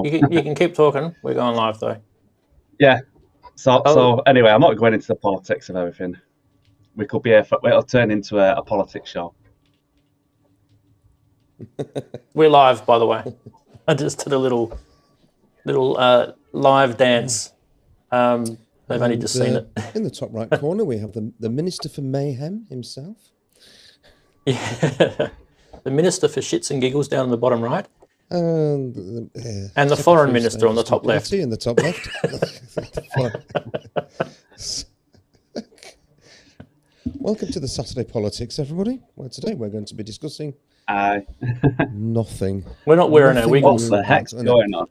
You can keep talking. We're going live though. Yeah. So anyway, I'm not going into the politics of everything. We could be it'll turn into a politics show. We're live, by the way. I just did a little live dance. They've only just seen it. In the top right corner, we have the Minister for Mayhem himself. Yeah. The Minister for Shits and Giggles down in the bottom right. And the Foreign Minister on the top left. In the top left. Welcome to the Saturday Politics, everybody. Well, today we're going to be discussing nothing. We're not wearing our wiggles. What the heck's going on?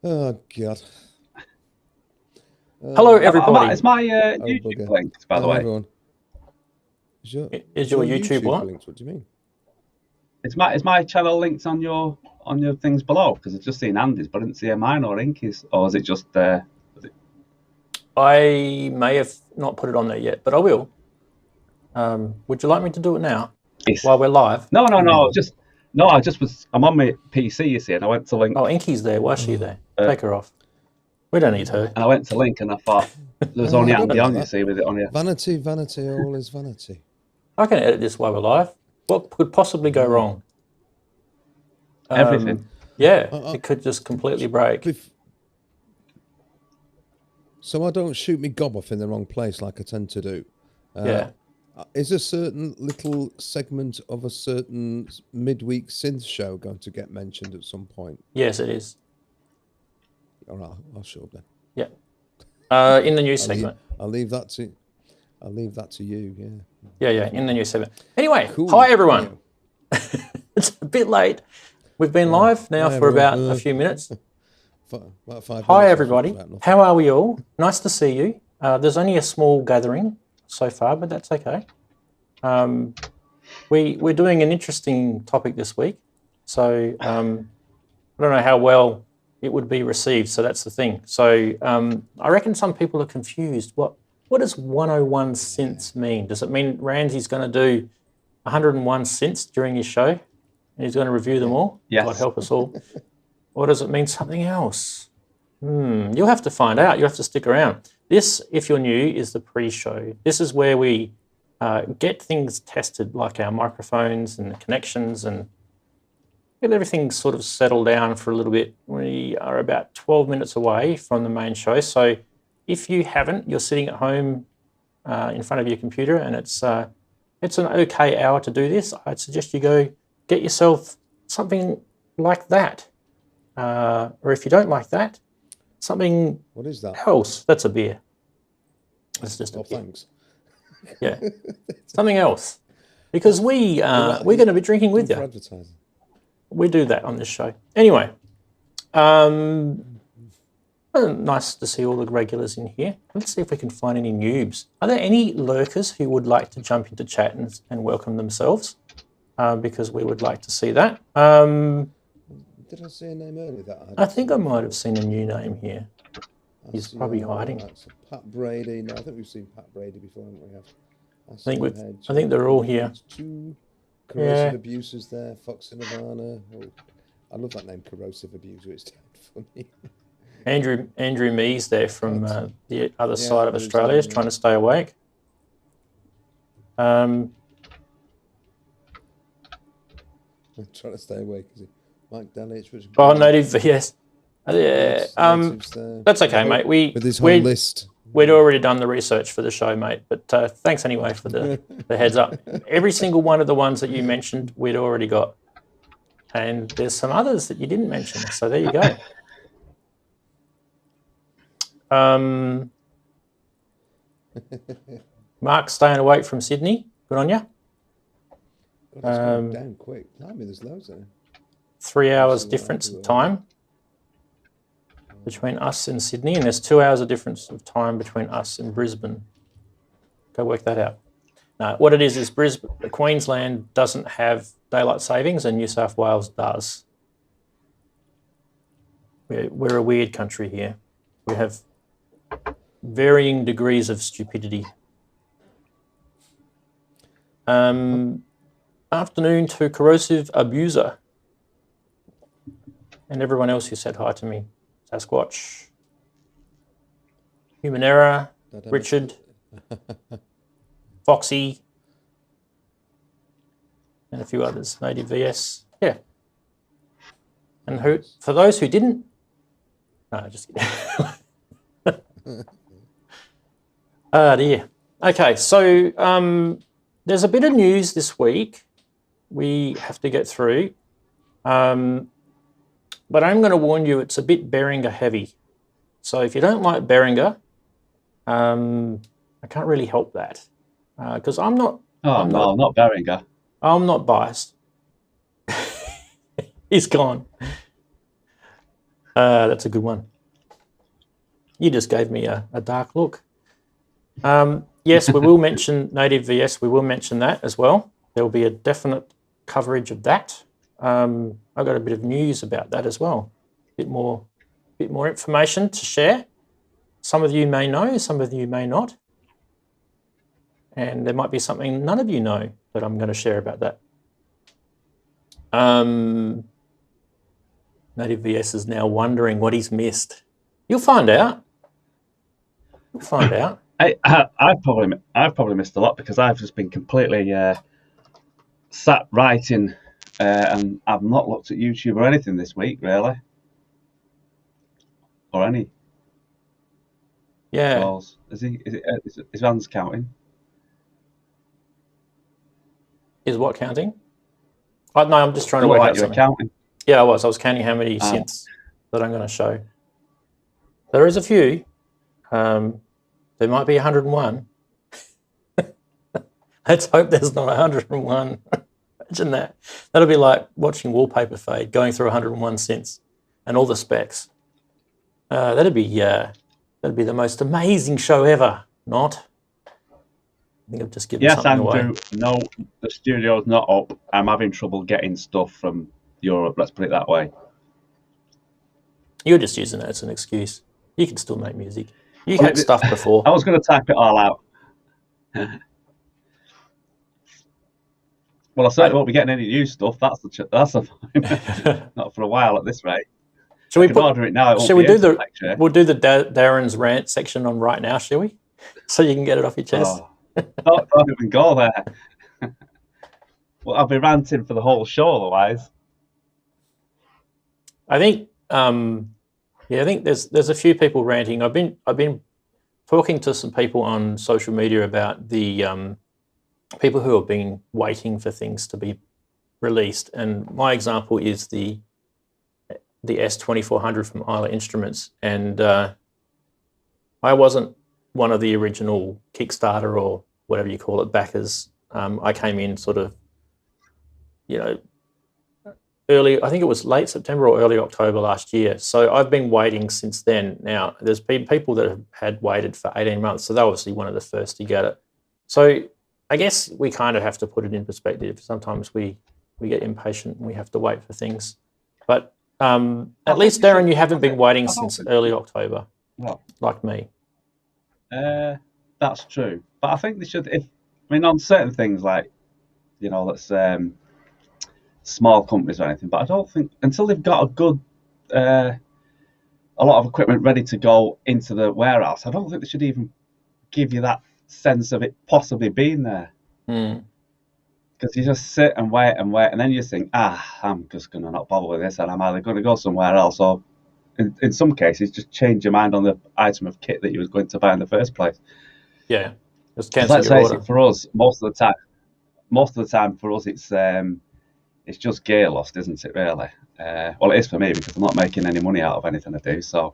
Oh, God. Hello, everybody. It's my YouTube links, by the way. Everyone. Is your YouTube what? Links? What do you mean? Is my channel links on your things below? Because I've just seen Andy's, but I didn't see mine or Inky's. Or is it just there? I may have not put it on there yet, but I will. Would you like me to do it now? Yes. While we're live? No. I'm on my PC, you see, and I went to link. Oh, Inky's there. Why is she there? Take her off. We don't need her. And I went to link, and I thought there was only Andy on, you see, with it on here. Vanity, all is vanity. I can edit this while we're live. What could possibly go wrong? Everything. Yeah, it could just completely break. So I don't shoot me gob off in the wrong place like I tend to do. Yeah. Is a certain little segment of a certain midweek synth show going to get mentioned at some point? Yes, it is. All right, I'll show up then. Yeah. In the news segment. I'll leave that to you. Yeah. Yeah. In the news segment. Anyway, Cool. Hi everyone. It's a bit late. We've been live now for about a few minutes. About 5 minutes. Hi everybody. How are we all? Nice to see you. There's only a small gathering so far, but that's okay. We're doing an interesting topic this week, so I don't know how well it would be received. So that's the thing. So I reckon some people are confused. What does 101 synths mean? Does it mean Ramsey's going to do 101 synths during his show, and he's going to review them all? Yes. God help us all. Or does it mean something else? You'll have to find out. You'll have to stick around. This, if you're new, is the pre-show. This is where we get things tested, like our microphones and the connections, and get everything sort of settled down for a little bit. We are about 12 minutes away from the main show. So if you haven't, you're sitting at home in front of your computer, and it's an okay hour to do this. I'd suggest you go get yourself something like that. Or if you don't like that, something What is that? else. That's a beer. That's just a beer. Thanks. Yeah. Something else. Because we're going to be drinking with you. Advertising. We do that on this show. Anyway, nice to see all the regulars in here. Let's see if we can find any noobs. Are there any lurkers who would like to jump into chat and welcome themselves? Because we would like to see that. Did I see a name earlier that I think I might have seen a new name here. He's probably hiding. So Pat Brady. No, I think we've seen Pat Brady before, haven't we? I think they're all here. Two corrosive abusers there. Fox and Nirvana. Oh, I love that name, corrosive abuser. It's funny. Andrew Mees there from the other side of Australia is trying to stay awake. Trying to stay awake, is he? Mike Delich. Native, yes. That's okay, mate. With his whole list. We'd already done the research for the show, mate. But thanks anyway for the heads up. Every single one of the ones that you mentioned, we'd already got. And there's some others that you didn't mention. So there you go. Mark staying awake from Sydney. Good on you. Down quick. I mean, there's loads there. 3 hours difference of time between us and Sydney, and there's 2 hours of difference of time between us and Brisbane. Go work that out. No, what it is Queensland doesn't have daylight savings, and New South Wales does. We're a weird country here. We have varying degrees of stupidity. Afternoon to corrosive abuser. And everyone else who said hi to me. Sasquatch, Human Error, Richard, Foxy, and a few others. Native VS. Yeah. And who, for those who didn't, no, just kidding. Dear. Okay, so there's a bit of news this week we have to get through. But I'm going to warn you, it's a bit Behringer heavy. So if you don't like Behringer, I can't really help that. Because I'm not... not Behringer. I'm not biased. He's gone. That's a good one. You just gave me a dark look. Yes, we will mention Native VS. We will mention that as well. There will be a definite coverage of that. I've got a bit of news about that as well. A bit more information to share. Some of you may know, some of you may not. And there might be something none of you know that I'm going to share about that. Native VS is now wondering what he's missed. You'll find out. You'll find out. I've probably missed a lot because I've just been completely sat writing, and I've not looked at YouTube or anything this week really, or any. Yeah. Calls. Is Van's counting? Is what counting? Oh, no, I'm just trying to work out something. Counting. Yeah, I was counting how many synths that I'm going to show. There is a few. There might be 101. Let's hope there's not 101. Imagine that. That'll be like watching wallpaper fade, going through 101 synths and all the specs. That'd be the most amazing show ever. Not? I think I've just given something away. Andrew, no, the studio's not up. I'm having trouble getting stuff from Europe, let's put it that way. You're just using that as an excuse. You can still make music. You had stuff before. I was going to type it all out. Well, I certainly won't be getting any new stuff. That's the point. Not for a while at this rate. Shall we order it now? Shall we do we'll do the Darren's rant section on right now, shall we? So you can get it off your chest. Don't even go there. Well, I'll be ranting for the whole show otherwise. I think I think there's a few people ranting. I've been talking to some people on social media about the people who have been waiting for things to be released, and my example is the S2400 from Isla Instruments, and I wasn't one of the original Kickstarter or whatever you call it backers. I came in sort of, early, I think it was late September or early October last year. So I've been waiting since then. Now, there's been people that had waited for 18 months, so they're obviously one of the first to get it. So I guess we kind of have to put it in perspective. Sometimes we get impatient and we have to wait for things. But at least, Darren, you haven't been waiting since early October, like me. That's true. But I think they should, on certain things like, let's small companies or anything, but I don't think until they've got a good a lot of equipment ready to go into the warehouse, I don't think they should even give you that sense of it possibly being there. Because you just sit and wait, and then you think, I'm just going to not bother with this, and I'm either going to go somewhere else, or in some cases just change your mind on the item of kit that you was going to buy in the first place. Yeah, just cancel your order. For us, most of the time for us, it's just gear lost, isn't it, really? Well, it is for me because I'm not making any money out of anything I do. So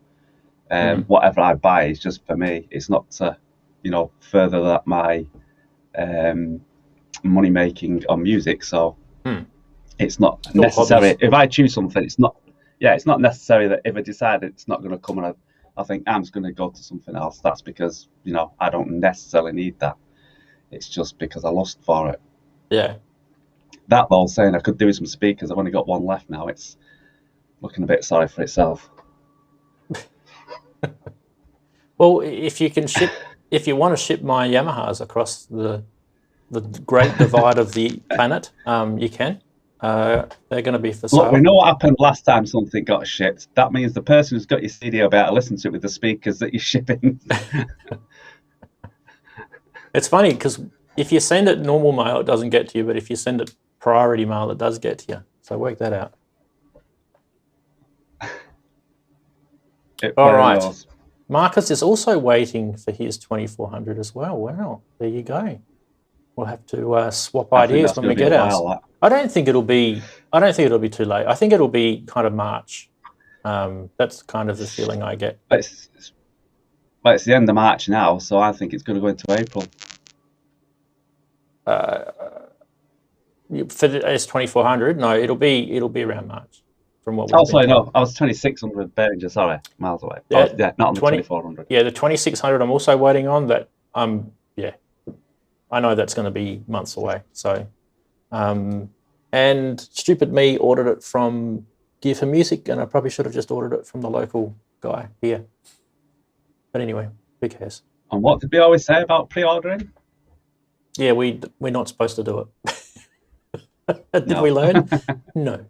whatever I buy is just for me. It's not to, further that my money making on music. So it's not necessary. Hobbies. If I choose something, it's not necessary that if I decide it's not going to come and I think I'm just going to go to something else. That's because, I don't necessarily need that. It's just because I lust for it. Yeah. That though, saying I could do with some speakers, I've only got one left now. It's looking a bit sorry for itself. Well, if you want to ship my Yamahas across the great divide of the planet, you can. they're going to be for sale. Look, we know what happened last time something got shipped. That means the person who's got your CD will be able to listen to it with the speakers that you're shipping. It's funny because if you send it normal mail, it doesn't get to you, but if you send it priority mail, it does get to you. So work that out. All right. Knows. Marcus is also waiting for his 2400 as well. Wow, there you go. We'll have to swap ideas when we get ours. I don't think it'll be too late. I think it'll be kind of March. That's kind of the feeling I get. It's the end of March now, so I think it's going to go into April. For the S2400, no, it'll be around March. From what also, no, I was 2600 Behringer, sorry, miles away. Yeah, not on the 2400. Yeah, the 2600 I'm also waiting on. That yeah, I know that's going to be months away. So, and stupid me ordered it from Gear for Music, and I probably should have just ordered it from the local guy here. But anyway, who cares? And what did we always say about pre-ordering? Yeah, we're not supposed to do it. Did we learn? No.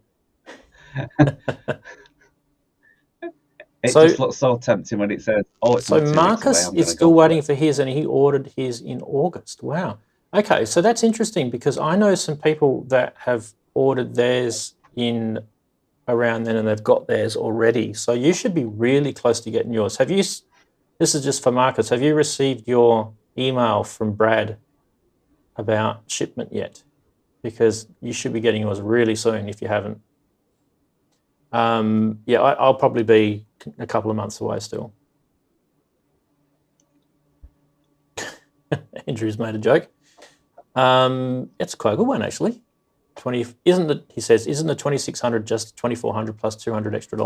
It just looks so tempting when it says, "Oh, it's." So Marcus is still waiting for his, and he ordered his in August. Wow. Okay, so that's interesting because I know some people that have ordered theirs in around then, and they've got theirs already. So you should be really close to getting yours. Have you? This is just for Marcus. Have you received your email from Brad about shipment yet? Because you should be getting yours really soon if you haven't. Yeah, I'll probably be a couple of months away still. Andrew's made a joke. It's quite a good one actually. He says, isn't the 2600 just 2400 plus $200 extra?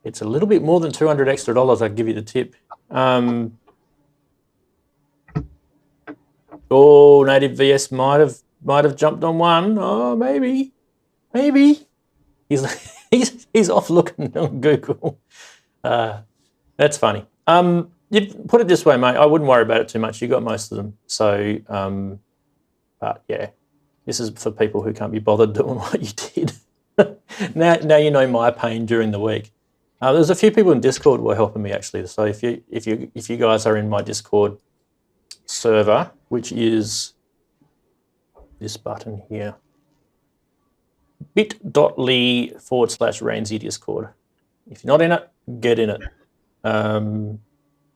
It's a little bit more than $200 extra. I'll give you the tip. Oh, Native VS might have jumped on one. Oh, maybe. He's off looking on Google. That's funny. You put it this way, mate. I wouldn't worry about it too much. You got most of them. So, but yeah, this is for people who can't be bothered doing what you did. Now you know my pain during the week. There's a few people in Discord who are helping me actually. So if you guys are in my Discord server, which is this button here, bit.ly/Rainsy Discord. If you're not in it, get in it.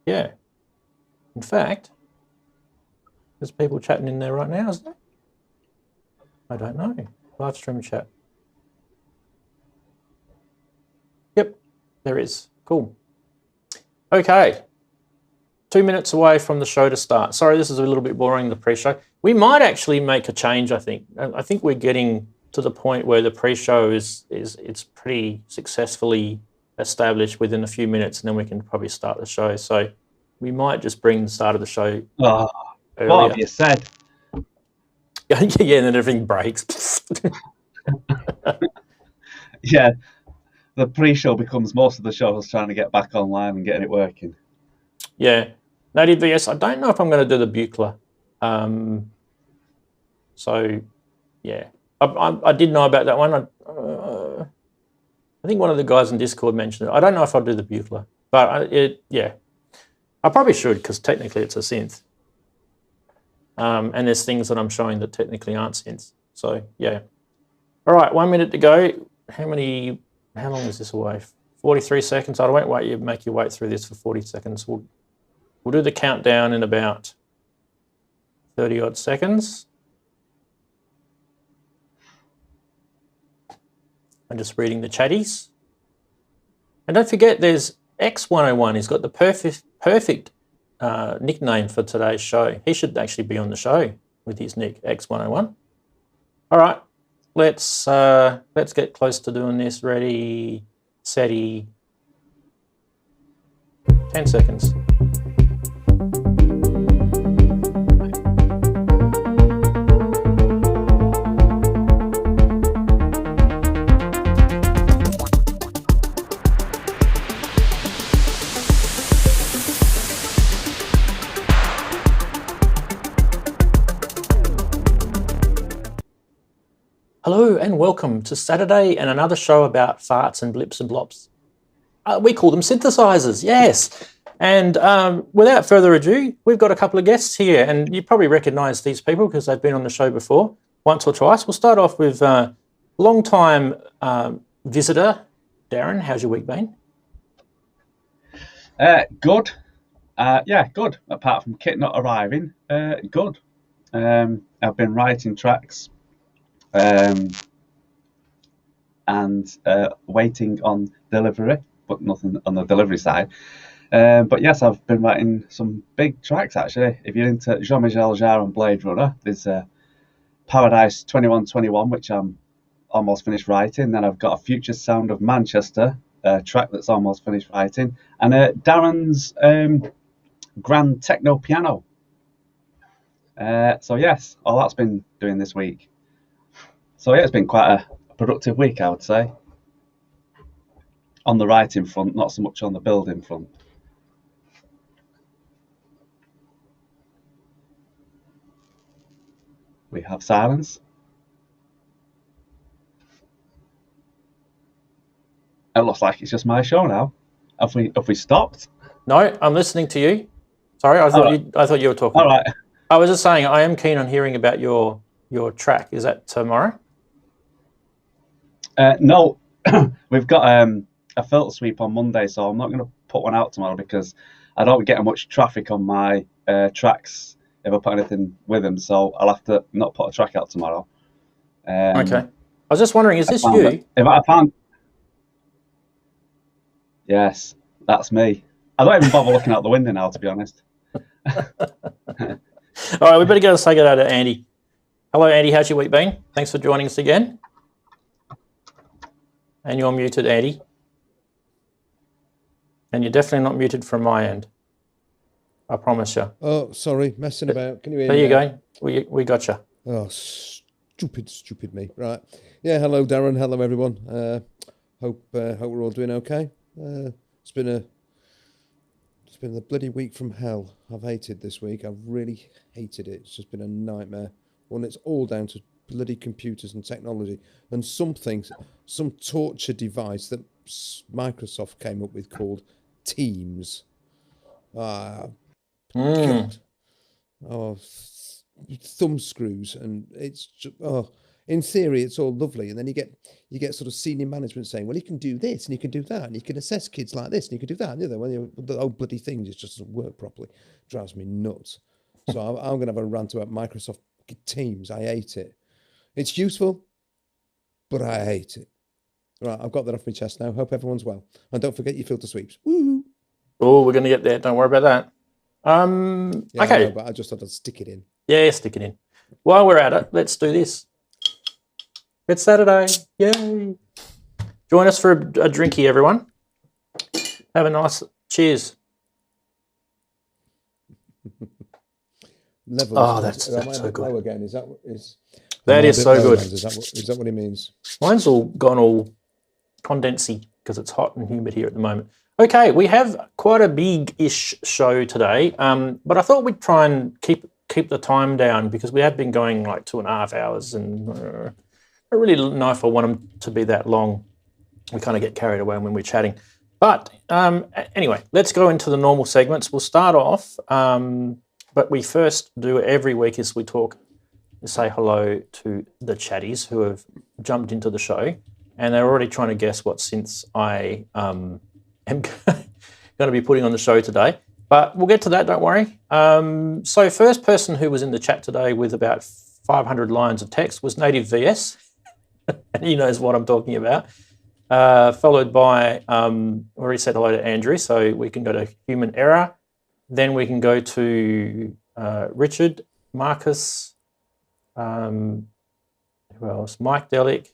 Yeah. In fact, there's people chatting in there right now, isn't there? I don't know. Live stream chat. Yep, there is. Cool. Okay. 2 minutes away from the show to start. Sorry, this is a little bit boring, the pre-show. We might actually make a change, I think. I think we're getting to the point where the pre-show it's pretty successfully established within a few minutes, and then we can probably start the show. So we might just bring the start of the show earlier. What have you said? Yeah, and then everything breaks. Yeah, the pre-show becomes most of the show is trying to get back online and getting it working. Yeah. Native VS, I don't know if I'm going to do the Buchla. So, yeah. I did know about that one. I think one of the guys in Discord mentioned it. I don't know if I'll do the Buchla, but yeah. I probably should because technically it's a synth. And there's things that I'm showing that technically aren't synths. So, yeah. All right, 1 minute to go. How long is this away? 43 seconds. I won't make you wait through this for 40 seconds. We'll do the countdown in about 30 odd seconds. I'm just reading the chatties. And don't forget, there's X101. He's got the perfect nickname for today's show. He should actually be on the show with his nick, X101. All right, let's get close to doing this. Ready, SETI. 10 seconds. and welcome to Saturday and another show about farts and blips and blops. We call them synthesizers, yes. And without further ado, we've got a couple of guests here, and you probably recognise these people because they've been on the show before, once or twice. We'll start off with long-time visitor, Darren. How's your week been? Good. Yeah, good. Apart from kit not arriving, good. I've been writing tracks and waiting on delivery, but nothing on the delivery side. But yes, I've been writing some big tracks actually. If you're into Jean-Michel Jarre and Blade Runner, there's Paradise 2121, which I'm almost finished writing. Then I've got a Future Sound of Manchester track that's almost finished writing, and Darren's Grand Techno Piano. So yes, all that's been doing this week. So yeah, it's been quite a productive week, I would say. On the writing front, not so much on the building front. We have silence. It looks like it's just my show now. Have we stopped? No, I'm listening to you. Sorry, I thought you were talking. All right. I was just saying I am keen on hearing about your track. Is that tomorrow? No, we've got a filter sweep on Monday, so I'm not going to put one out tomorrow because I don't get much traffic on my tracks if I put anything with them. So I'll have to not put a track out tomorrow. Okay. I was just wondering, is this you? If I found, yes, that's me. I don't even bother looking out the window now, to be honest. All right, we better go say good day to Andy. Hello, Andy. How's your week been? Thanks for joining us again. And you're muted, Andy. And you're definitely not muted from my end. I promise you. Oh, sorry, messing about. Can you hear me? There you go. We got you. Oh, stupid me. Right. Yeah, hello, Darren. Hello, everyone. Hope we're all doing okay. It's been a bloody week from hell. I've hated this week. I've really hated it. It's just been a nightmare. Well, it's all down to bloody computers and technology and some torture device that Microsoft came up with called Teams. God. Oh, thumb screws, and it's just, in theory it's all lovely, and then you get sort of senior management saying, well, you can do this and you can do that and you can assess kids like this and you can do that and the other. Well, the old bloody thing just doesn't work properly. Drives me nuts. So I'm going to have a rant about Microsoft Teams. I hate it. It's useful, but I hate it. Right, I've got that off my chest now. Hope everyone's well, and don't forget your filter sweeps. Woo! Oh, we're going to get there. Don't worry about that. Yeah, okay. I know, but I just thought I'd stick it in. Yeah, stick it in. While we're at it, let's do this. It's Saturday. Yay. Join us for a drinky, everyone. Have a nice cheers. Levels. Oh, that's so good. Again. That is so good. Is that what it means? Mine's all gone all condensy because it's hot and humid here at the moment. Okay, we have quite a big-ish show today, but I thought we'd try and keep the time down because we have been going like 2.5 hours, and I don't really know if I want them to be that long. We kind of get carried away when we're chatting. But anyway, let's go into the normal segments. We'll start off, but we first do every week is we say hello to the chatties who have jumped into the show, and they're already trying to guess what synths I am going to be putting on the show today. But we'll get to that, don't worry. So first person who was in the chat today with about 500 lines of text was Native VS. And he knows what I'm talking about. Followed by, already said hello to Andrew, so we can go to Human Error. Then we can go to Richard, Marcus, who else? Mike Delic,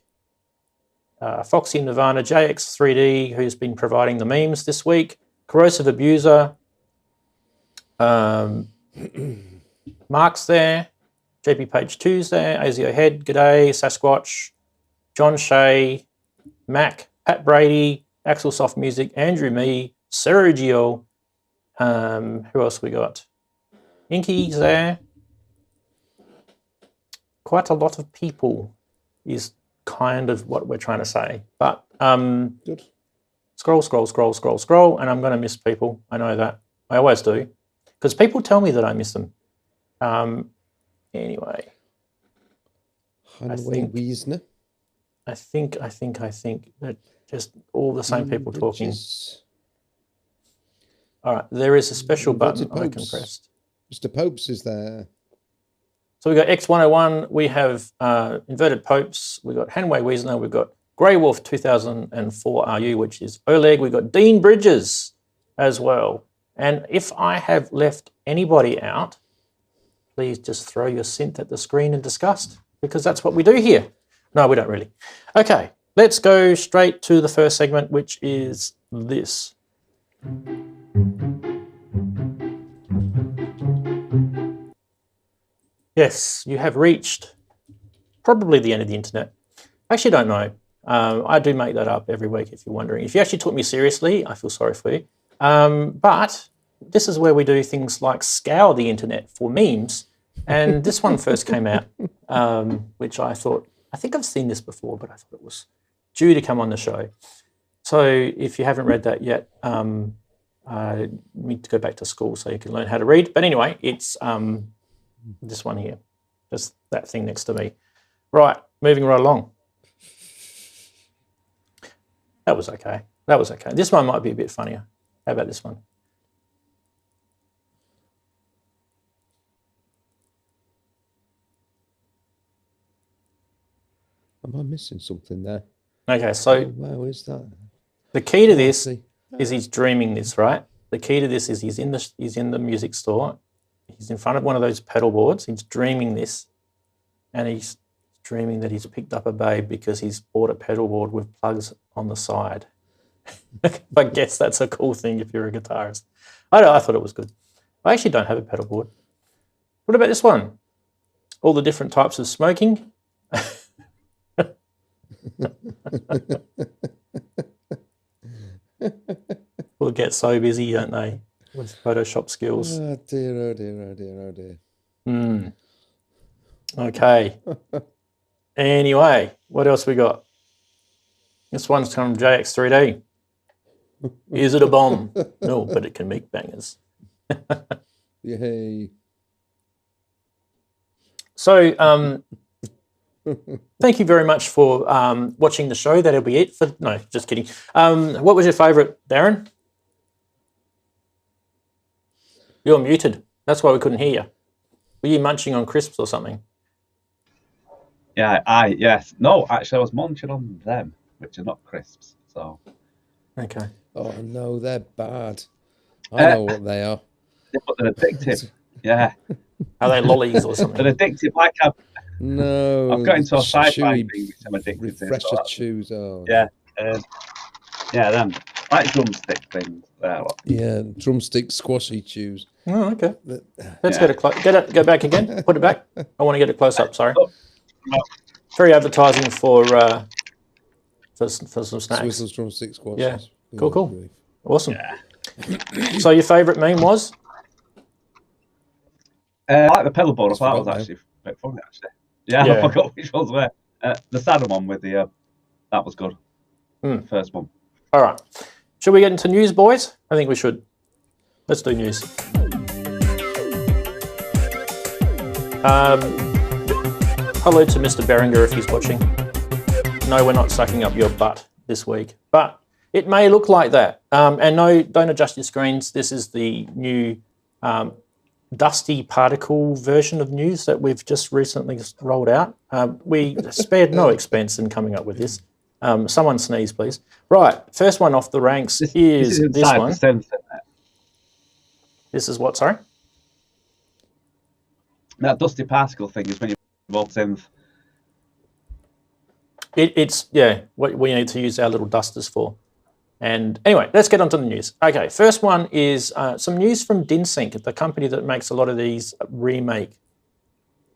Foxy Nirvana, JX3D, who's been providing the memes this week, Corrosive Abuser, Mark's there, JP Page 2's there, ASIO Head, G'day, Sasquatch, John Shea, Mac, Pat Brady, Axel Soft Music, Andrew Me, Sergio, who else we got? Inky's there. Quite a lot of people is kind of what we're trying to say. But Good. scroll, and I'm going to miss people. I know that. I always do. Because people tell me that I miss them. Anyway. Hanway Wiesner. I think that just all the same people talking. All right, there is a special button I can press. Mr. Popes is there. So we've got X101, we have Inverted Popes, we've got Hanway Wiesner, we've got Grey Wolf 2004 RU, which is Oleg, we've got Dean Bridges as well. And if I have left anybody out, please just throw your synth at the screen in disgust, because that's what we do here. No, we don't really. Okay, let's go straight to the first segment, which is this. Yes, you have reached probably the end of the internet. I actually don't know. I do make that up every week if you're wondering. If you actually took me seriously, I feel sorry for you. But this is where we do things like scour the internet for memes. And this one first came out, which I think I've seen this before, but I thought it was due to come on the show. So if you haven't read that yet, you need to go back to school so you can learn how to read. But anyway, it's this one here, just that thing next to me. Right, moving right along. That was okay. That was okay. This one might be a bit funnier. How about this one? Am I missing something there? Okay, so wow, is that? The key to this is he's dreaming this, right? The key to this is he's in the music store. He's in front of one of those pedal boards. He's dreaming this, and he's dreaming that he's picked up a babe because he's bought a pedal board with plugs on the side. I guess that's a cool thing if you're a guitarist. I thought it was good. I actually don't have a pedal board. What about this one? All the different types of smoking. Will get so busy, don't they, with Photoshop skills? Oh dear, oh dear, oh dear, oh dear. Okay. Anyway, what else we got? This one's from JX3D. Is it a bomb? No, but it can make bangers. Yay. So, thank you very much for watching the show. That'll be it. No, just kidding. What was your favourite, Darren? You're muted. That's why we couldn't hear you. Were you munching on crisps or something? Yeah, yes. No, actually, I was munching on them, which are not crisps. So. Okay. Oh no, they're bad. I know what they are. But they're addictive. Yeah. Are they lollies or something? They're addictive. Like I've got into a sci-fi thing which I'm addicted to. Refresher chews. Oh. Yeah. Yeah, them like drumstick things. Yeah, drumstick squashy chews. Oh, okay. Let's get it. Go back again. Put it back. I want to get it close up. Sorry. Very advertising for some snacks. Swizzles drumstick squashes. Yeah. Cool. Grief. Awesome. Yeah. So your favourite meme was? I like the pedal board. I thought it was actually a bit funny. Actually. Yeah, I forgot which ones were. The Saturn one with the that was good. The first one. All right. Should we get into news, boys? I think we should. Let's do news. Hello to Mr. Behringer if he's watching. No, we're not sucking up your butt this week, but it may look like that. And no, don't adjust your screens. This is the new dusty particle version of news that we've just recently rolled out. We spared no expense in coming up with this. Someone sneeze, please. Right, first one off the ranks is this one. Synth, this is what, sorry? That dusty particle thing is when you involve synth. It's what we need to use our little dusters for. And anyway, let's get on to the news. Okay, first one is some news from DinSync, the company that makes a lot of these remake,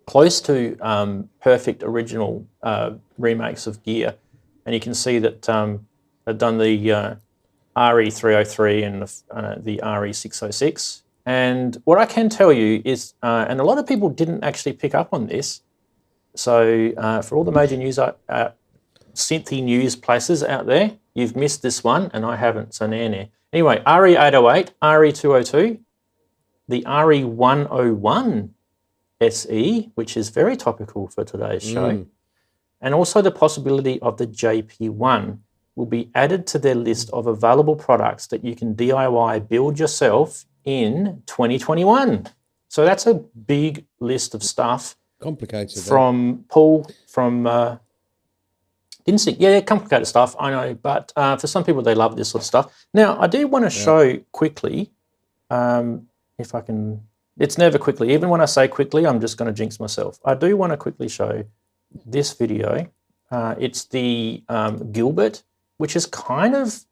close to perfect original remakes of gear. And you can see that they've done the RE303 and the RE606. And what I can tell you is, and a lot of people didn't actually pick up on this, so for all the major news synthy news places out there. You've missed this one, and I haven't, so nah. Anyway, RE808, RE202, the RE101 SE, which is very topical for today's show, and also the possibility of the JP1 will be added to their list of available products that you can DIY build yourself in 2021. So that's a big list of stuff. Complicated. From Paul, from DinSync. Yeah, complicated stuff, I know, but for some people, they love this sort of stuff. Now, I do want to show quickly, if I can, it's never quickly. Even when I say quickly, I'm just going to jinx myself. I do want to quickly show this video. It's the Gilbert, which is kind of,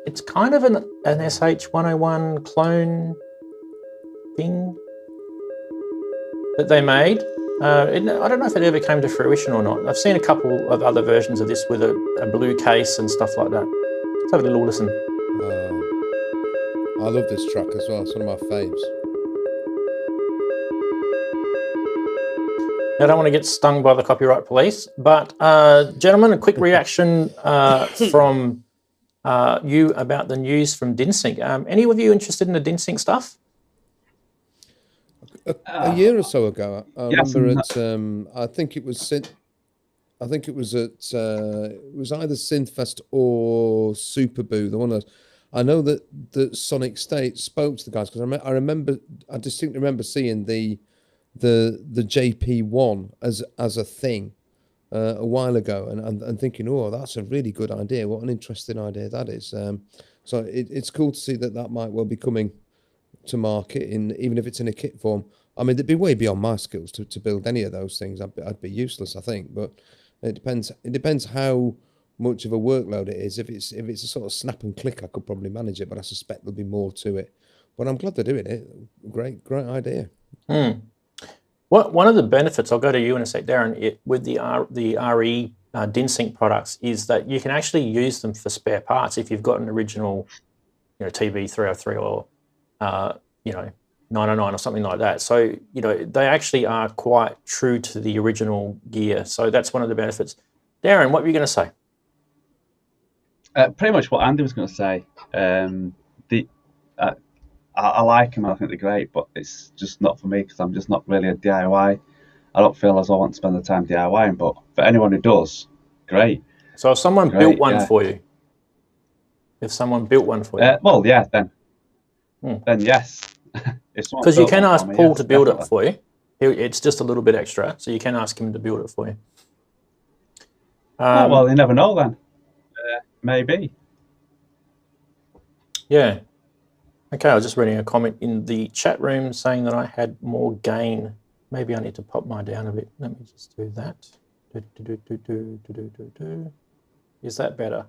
it's kind of an SH-101 clone thing that they made. I don't know if it ever came to fruition or not. I've seen a couple of other versions of this with a blue case and stuff like that. Let's have a little listen. I love this track as well. It's one of my faves. I don't want to get stung by the copyright police, but gentlemen, a quick reaction from you about the news from DinSync. Any of you interested in the DinSync stuff? A year or so ago, I remember at I think it was at it was either Synthfest or Superboo. The one I know that Sonic State spoke to the guys, because I distinctly remember seeing the JP1 as a thing a while ago, and thinking, oh, that's a really good idea. What an interesting idea that is. So it's cool to see that might well be coming to market, even if it's in a kit form. I mean, it'd be way beyond my skills to build any of those things. I'd be useless, I think. But it depends how much of a workload it is. If it's a sort of snap and click, I could probably manage it, but I suspect there'll be more to it. But I'm glad they're doing it. Great idea. Well, one of the benefits, I'll go to you in a sec, Darren, with the RE DinSync products is that you can actually use them for spare parts if you've got an original, TB303 or 909 or something like that. So, they actually are quite true to the original gear. So that's one of the benefits. Darren, what were you going to say? Pretty much what Andy was going to say. I like them, I think they're great, but it's just not for me because I'm just not really a DIY. I don't feel as I want to spend the time DIYing, but for anyone who does, great. So if someone built one for you, well, yeah, then yes. Because you can ask Paul to build it for you. It's just a little bit extra, so you can ask him to build it for you. Well, you never know then. Maybe. Yeah. Okay, I was just reading a comment in the chat room saying that I had more gain. Maybe I need to pop mine down a bit. Let me just do that. Is that better?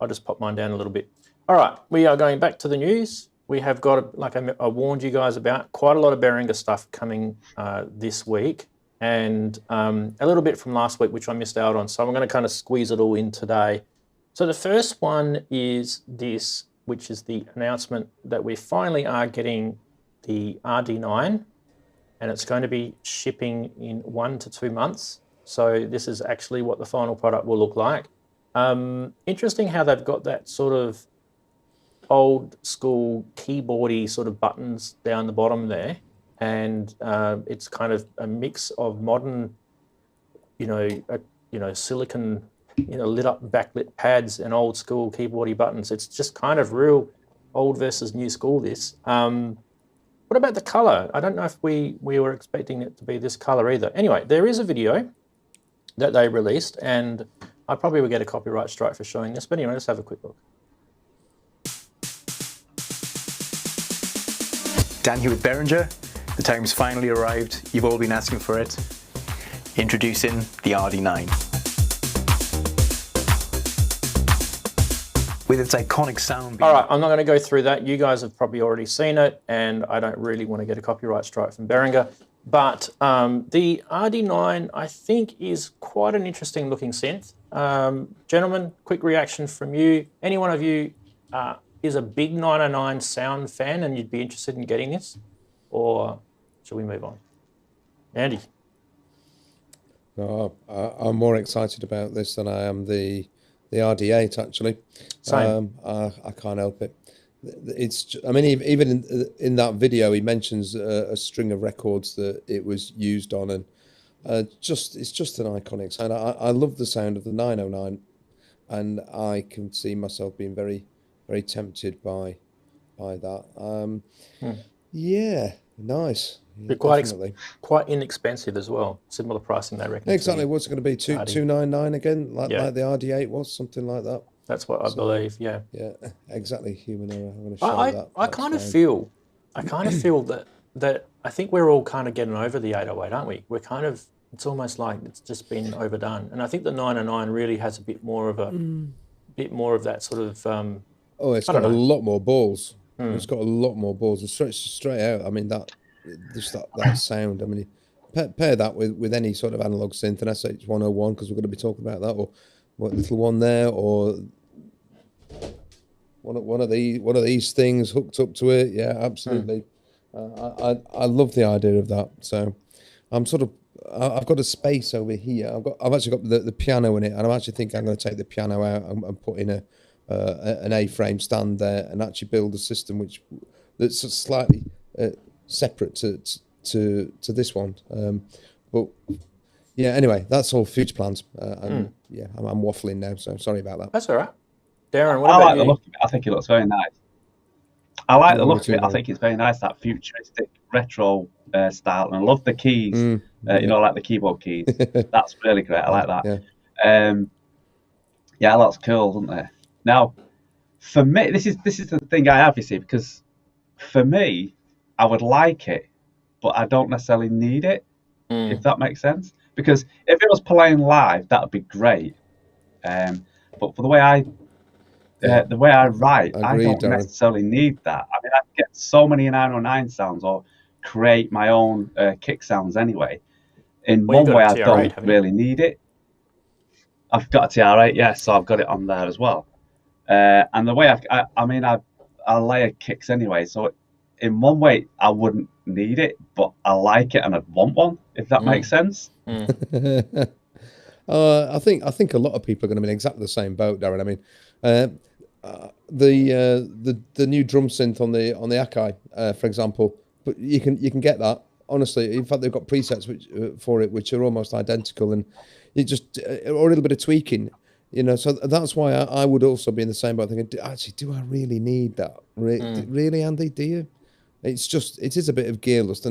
I'll just pop mine down a little bit. All right, we are going back to the news. We have got, like I warned you guys about, quite a lot of Behringer stuff coming this week, and a little bit from last week, which I missed out on. So I'm going to kind of squeeze it all in today. So the first one is this, which is the announcement that we finally are getting the RD-9, and it's going to be shipping in 1 to 2 months. So this is actually what the final product will look like. Interesting how they've got that sort of old school keyboardy sort of buttons down the bottom there, and it's kind of a mix of modern, silicon, lit up backlit pads and old school keyboardy buttons. It's just kind of real old versus new school, this. What about the color? I don't know if we were expecting it to be this color either. Anyway, there is a video that they released, and I probably will get a copyright strike for showing this, but anyway, let's have a quick look. Dan here with Behringer. The time's finally arrived. You've all been asking for it. Introducing the RD-9. With its iconic sound. All right, I'm not going to go through that. You guys have probably already seen it, and I don't really want to get a copyright strike from Behringer. But the RD-9, I think, is quite an interesting looking synth. Gentlemen, quick reaction from you. Any one of you is a big 909 sound fan and you'd be interested in getting this? Or should we move on? Andy? No, I'm more excited about this than I am the RD-8 actually. Same. I can't help it. I mean, even in that video, he mentions a string of records that it was used on, and it's just an iconic sound. I love the sound of the 909, and I can see myself being very, very tempted by that. Yeah, nice. Yeah, They're quite inexpensive as well. Similar pricing, they reckon. Exactly. What's it going to be? 299 again, like the RD-8 was, something like that. That's what I believe. Yeah. Yeah, exactly. Human error. I'm going to show that. I kind of feel that I think we're all kind of getting over the 808, aren't we? We're kind of, it's almost like it's just been overdone. And I think the 909 really has a bit more of that sort of. It's got a lot more balls. It's got a lot more balls. And straight out. I mean that sound. I mean, pair that with any sort of analog synth, and SH 101, because we're going to be talking about that, or what little one there, or one of these things hooked up to it. Yeah, absolutely. I love the idea of that. So I'm sort of, I've got a space over here. I've actually got the piano in it, and I'm actually thinking I'm going to take the piano out and put in an A-frame stand there, and actually build a system that's slightly separate to this one. But yeah, anyway, that's all future plans. And yeah, I'm waffling now, so sorry about that. That's all right. Darren, what I about like you? the look of it. I think it looks very nice. I like the look of it. I think it's very nice, that futuristic retro style. And I love the keys, you know, like the keyboard keys. That's really great. I like that. Yeah, that's cool, isn't it? Now, for me, this is the thing I have, you see, because for me, I would like it, but I don't necessarily need it, if that makes sense. Because if it was playing live, that would be great. But for the way I write, I don't necessarily need that. I mean, I get so many 909 sounds, or create my own kick sounds anyway. In one way, I don't really need it. I've got a TR8, yes, so I've got it on there as well. And the way I layer kicks anyway, so in one way I wouldn't need it, but I like it and I'd want one, if that makes sense. I think a lot of people are going to be in exactly the same boat, Darren. I mean, the new drum synth on the Akai, for example, but you can get that. Honestly, in fact, they've got presets for it which are almost identical, and you just or a little bit of tweaking, you know. So that's why I would also be in the same boat, thinking, actually, do I really need that? Really, Andy? Do you? It is a bit of gear lust,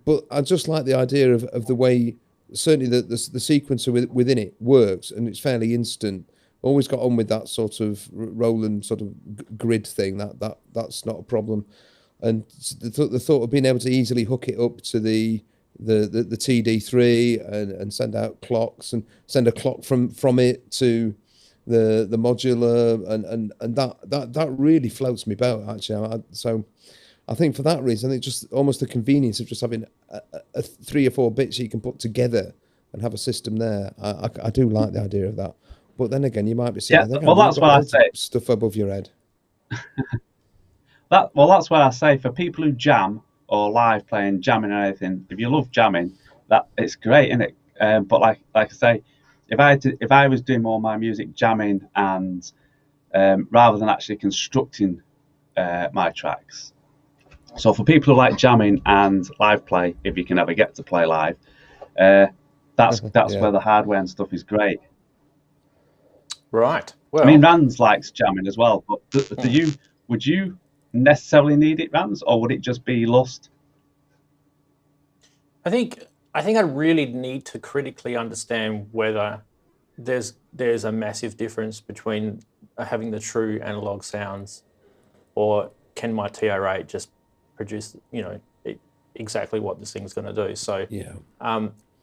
but I just like the idea of the way certainly the sequencer within it works, and it's fairly instant. Always got on with that sort of Roland sort of grid thing. That's not a problem. And the thought of being able to easily hook it up to the TD3 and send out clocks and send a clock from it to the modular and that really floats me boat, actually. So I think for that reason, it's just almost the convenience of just having a 3 or 4 bits you can put together and have a system there. I do like the idea of that. But then again, you might be saying, well, that's what I say. Stuff above your head. That's what I say for people who jam or live playing, jamming and anything. If you love jamming, that it's great, isn't it? But like I say, if I was doing more of my music jamming and rather than actually constructing my tracks. So for people who like jamming and live play, if you can ever get to play live, that's where the hardware and stuff is great. Right. Well, I mean, Rands likes jamming as well. But would you necessarily need it, Rands, or would it just be lust? I think I really need to critically understand whether there's a massive difference between having the true analog sounds, or can my TR8 just produce, you know, exactly what this thing's going to do. So yeah.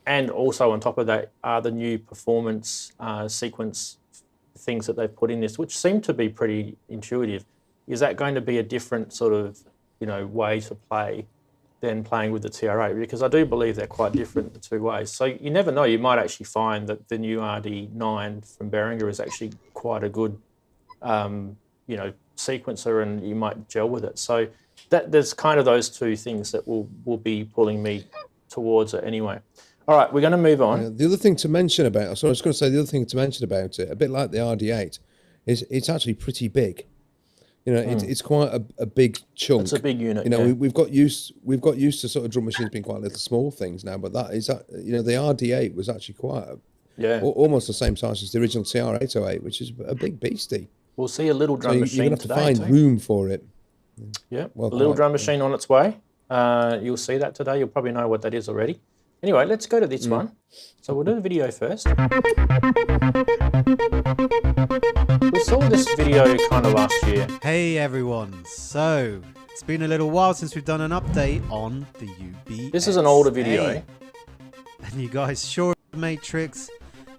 And also on top of that are the new performance sequence things that they've put in this, which seem to be pretty intuitive. Is that going to be a different sort of, you know, way to play than playing with the TR8? Because I do believe they're quite different the two ways. So you never know, you might actually find that the new RD-9 from Behringer is actually quite a good, you know, sequencer, and you might gel with it. So there's kind of those two things that will be pulling me towards it anyway. All right, we're going to move on. The other thing to mention about, so I was going to say the other thing to mention about it, a bit like the RD-8, is it's actually pretty big. You know, it's quite a big chunk. It's a big unit. You know, we've got used to sort of drum machines being quite little small things now, but you know, the RD-8 was actually quite almost the same size as the original TR-808, which is a big beastie. We'll see a little drum machine you're going to have today to find room for it. Yeah, a little drum machine on its way. You'll see that today. You'll probably know what that is already. Anyway, let's go to this one. So we'll do the video first. We saw this video kind of last year. Hey everyone, so it's been a little while since we've done an update on the OBXa. This is an older video. And you guys sure Matrix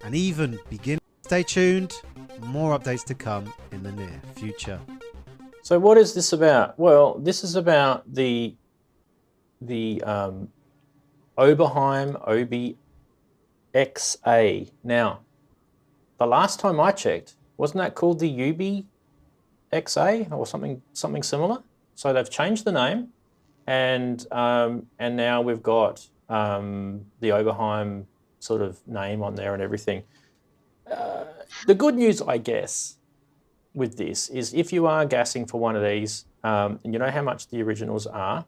and even begin. Stay tuned, more updates to come in the near future. So what is this about? Well, this is about the Behringer OBXa. Now, the last time I checked, wasn't that called the OBXa or something similar? So they've changed the name, and now we've got the Oberheim sort of name on there and everything. The good news, I guess, with this is if you are gassing for one of these, and you know how much the originals are,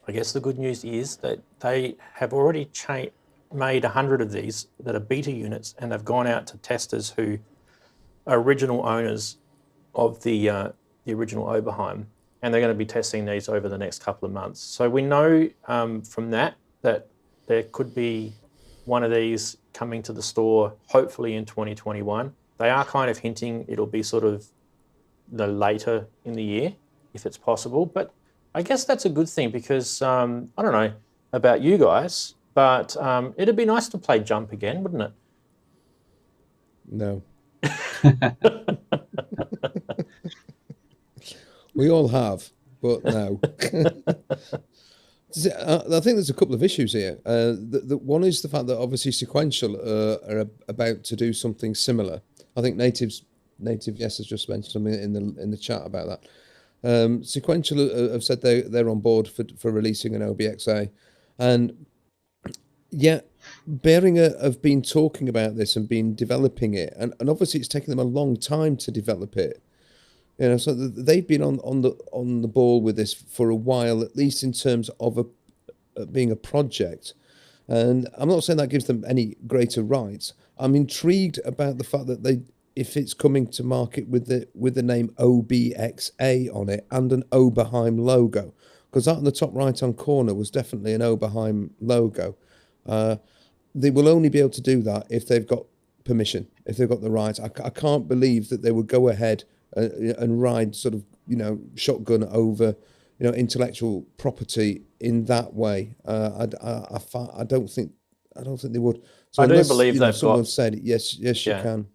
I guess the good news is that they have already made 100 of these that are beta units, and they've gone out to testers who are original owners of the original Oberheim, and they're going to be testing these over the next couple of months. So we know from that there could be one of these coming to the store hopefully in 2021. They are kind of hinting it'll be sort of the later in the year if it's possible, but I guess that's a good thing because I don't know about you guys, but it'd be nice to play Jump again, wouldn't it? No. We all have, but no. I think there's a couple of issues here. The one is the fact that obviously Sequential are about to do something similar. I think Native Yes has just mentioned something in the chat about that. Sequential have said they're on board for releasing an OBXa, and Behringer have been talking about this and been developing it, and obviously it's taken them a long time to develop it. You know, so they've been on the ball with this for a while, at least in terms of being a project. And I'm not saying that gives them any greater rights. I'm intrigued about the fact that if it's coming to market with the name OBXa on it and an Oberheim logo, because that in the top right hand corner was definitely an Oberheim logo. They will only be able to do that if they've got permission, if they've got the rights. I can't believe that they would go ahead and ride sort of, you know, shotgun over, you know, intellectual property in that way. I don't think they would. So I do believe they've someone said yes you can.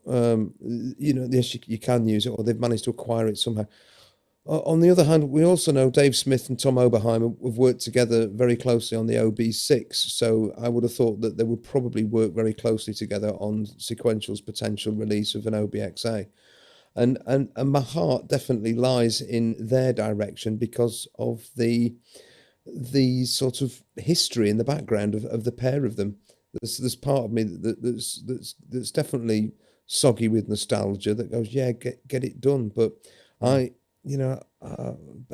You know, yes, you can use it, or they've managed to acquire it somehow. On the other hand, we also know Dave Smith and Tom Oberheim have worked together very closely on the OB6, so I would have thought that they would probably work very closely together on Sequential's potential release of an OBXa. And my heart definitely lies in their direction because of the sort of history in the background of the pair of them. There's part of me that's definitely soggy with nostalgia that goes, yeah, get it done. But I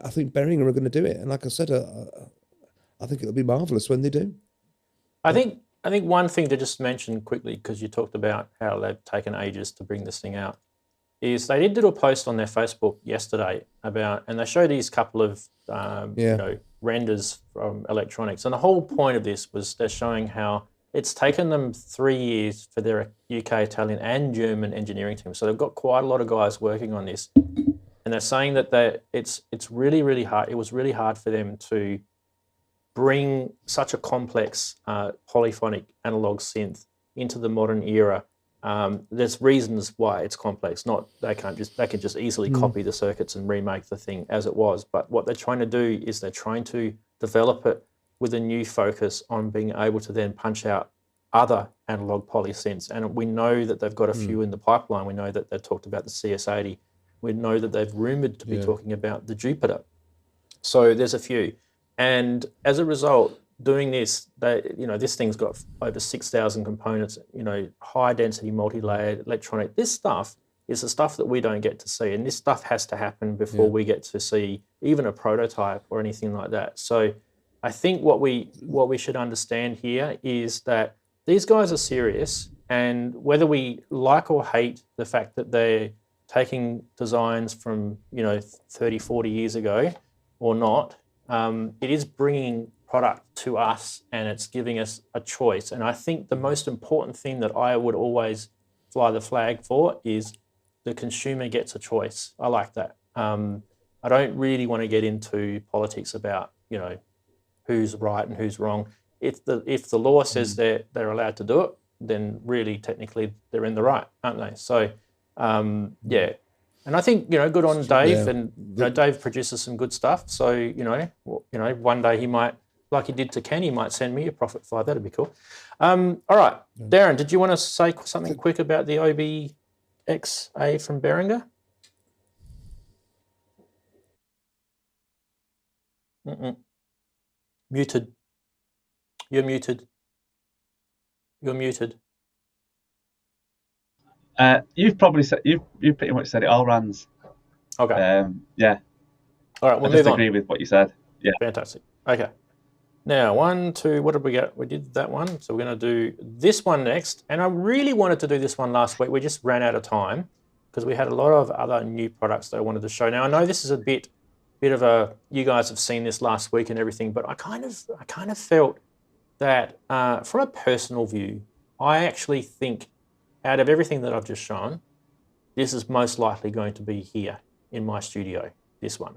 think Behringer are going to do it, and like I said, I think it'll be marvelous when they do. I think one thing to just mention quickly, because you talked about how they've taken ages to bring this thing out, is they did do a post on their Facebook yesterday about, and they showed these couple of you know, renders from electronics, and the whole point of this was they're showing how it's taken them 3 years for their UK, Italian, and German engineering team. So they've got quite a lot of guys working on this, and they're saying that it's really, really hard. It was really hard for them to bring such a complex polyphonic analog synth into the modern era. There's reasons why it's complex. They can just easily copy the circuits and remake the thing as it was. But what they're trying to do is they're trying to develop it with a new focus on being able to then punch out other analog poly synths. And we know that they've got a few in the pipeline. We know that they've talked about the CS80. We know that they've rumored to be talking about the Jupiter. So there's a few. And as a result, doing this, this thing's got over 6,000 components, high density, multi-layered electronic. This stuff is the stuff that we don't get to see. And this stuff has to happen before we get to see even a prototype or anything like that. So I think what we should understand here is that these guys are serious, and whether we like or hate the fact that they're taking designs from 30, 40 years ago or not, it is bringing product to us and it's giving us a choice. And I think the most important thing that I would always fly the flag for is the consumer gets a choice. I like that. I don't really want to get into politics about who's right and who's wrong. If the law says they're allowed to do it, then really technically they're in the right, aren't they? So yeah, and I think good on Dave, and Dave produces some good stuff. So one day he might, like he did to Ken, he might send me a Prophet 5. That'd be cool. All right, Darren, did you want to say something quick about the OBXa from Behringer? Muted. You're muted. You're muted. You've probably said you've pretty much said it all, Rands. Okay. Yeah. All right, we'll I just move agree on. with what you said. Yeah. Fantastic. Okay. Now, 1, 2, what did we get? We did that one. So we're going to do this one next. And I really wanted to do this one last week. We just ran out of time because we had a lot of other new products that I wanted to show. Now, I know this is a bit of a, you guys have seen this last week and everything, but I kind of felt that from a personal view, I actually think out of everything that I've just shown, this is most likely going to be here in my studio, this one.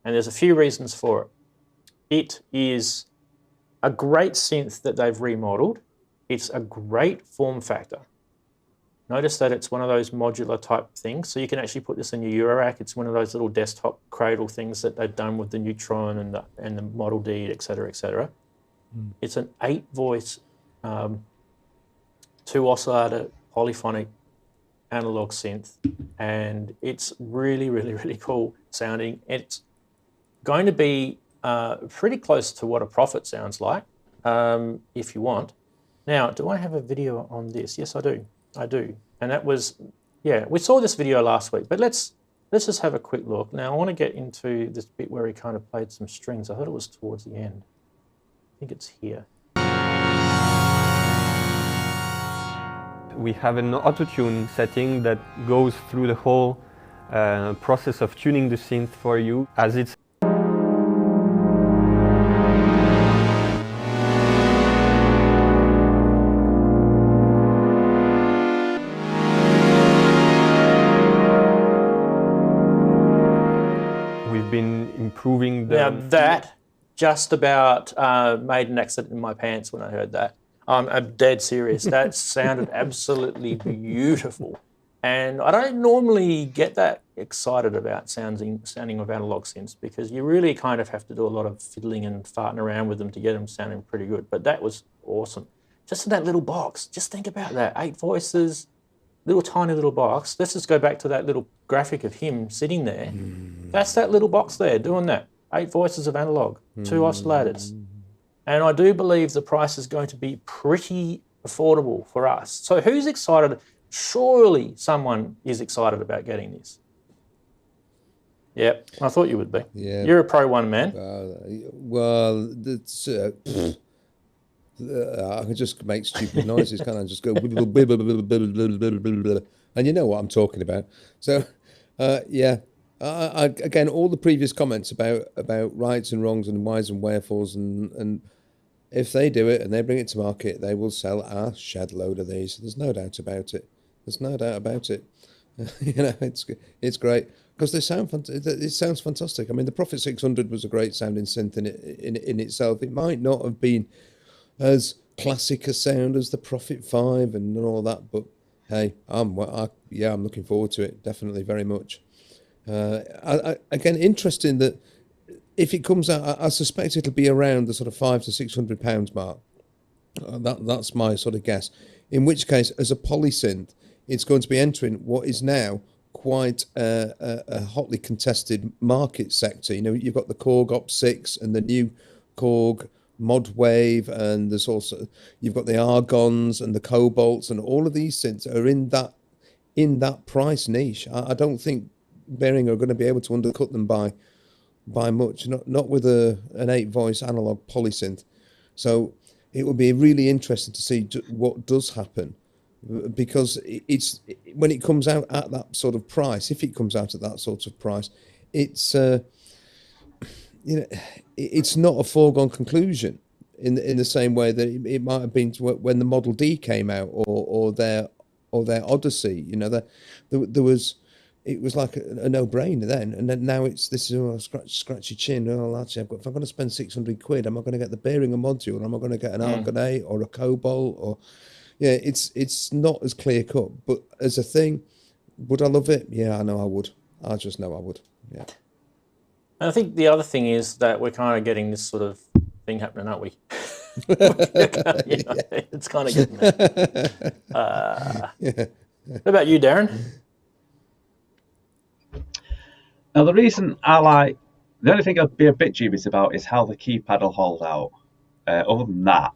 And there's a few reasons for it. It is a great synth that they've remodeled. It's a great form factor. Notice that it's one of those modular type things. So you can actually put this in your Eurorack. It's one of those little desktop cradle things that they've done with the Neutron and the Model D, et cetera, et cetera. It's an 8-voice, 2-oscillator polyphonic analog synth, and it's really, really, really cool sounding. It's going to be pretty close to what a Prophet sounds like, if you want. Now, do I have a video on this? Yes, I do. I do. And that was, yeah, we saw this video last week, but let's just have a quick look. Now, I want to get into this bit where he kind of played some strings. I thought it was towards the end. I think it's here. We have an auto-tune setting that goes through the whole process of tuning the synth for you as it's improving the... Now that just about made an accident in my pants when I heard that. I'm dead serious. That sounded absolutely beautiful. And I don't normally get that excited about sounding of analog synths because you really kind of have to do a lot of fiddling and farting around with them to get them sounding pretty good. But that was awesome. Just in that little box, just think about that. 8 voices, little tiny little box. Let's just go back to that little graphic of him sitting there. That's that little box there doing that. 8 voices of analog, 2 oscillators. And I do believe the price is going to be pretty affordable for us. So who's excited? Surely someone is excited about getting this. Yep, I thought you would be. Yeah. You're a Pro 1 man. Well, it's, I can just make stupid noises, can't I? Just go, and you know what I'm talking about. So, yeah. Again, all the previous comments about rights and wrongs and whys and wherefores, and if they do it and they bring it to market, they will sell a shed load of these. There's no doubt about it. There's no doubt about it. You know, it's great because they sound it sounds fantastic. I mean, the Prophet 600 was a great sounding synth in itself. It might not have been as classic a sound as the Prophet 5 and all that, but hey, I'm looking forward to it definitely very much. Again, interesting that if it comes out, I suspect it'll be around the sort of £500 to £600 mark. That's my sort of guess. In which case, as a polysynth, it's going to be entering what is now quite a hotly contested market sector. You know, you've got the Korg OBXa and the new Korg Mod Wave, and there's also, you've got the Argons and the Cobalts, and all of these synths are in that price niche. I don't think Behringer are going to be able to undercut them by much, not with an 8-voice analog polysynth. So it will be really interesting to see what does happen, because it's when it comes out at that sort of price, if it comes out at that sort of price, it's it's not a foregone conclusion in the same way that it might have been when the Model D came out, or their Odyssey. There was, it was like a no-brainer then, and then now it's this scratch your chin. Oh, actually, if I'm going to spend £600, am I going to get the Behringer module, or am I going to get an Argonate or a Cobalt? Or it's not as clear cut. But as a thing, would I love it? Yeah, I know I would. I just know I would. Yeah. And I think the other thing is that we're kind of getting this sort of thing happening, aren't we? It's kind of getting there. What about you, Darren? Now, the reason the only thing I'd be a bit dubious about is how the keypad will hold out. Other than that,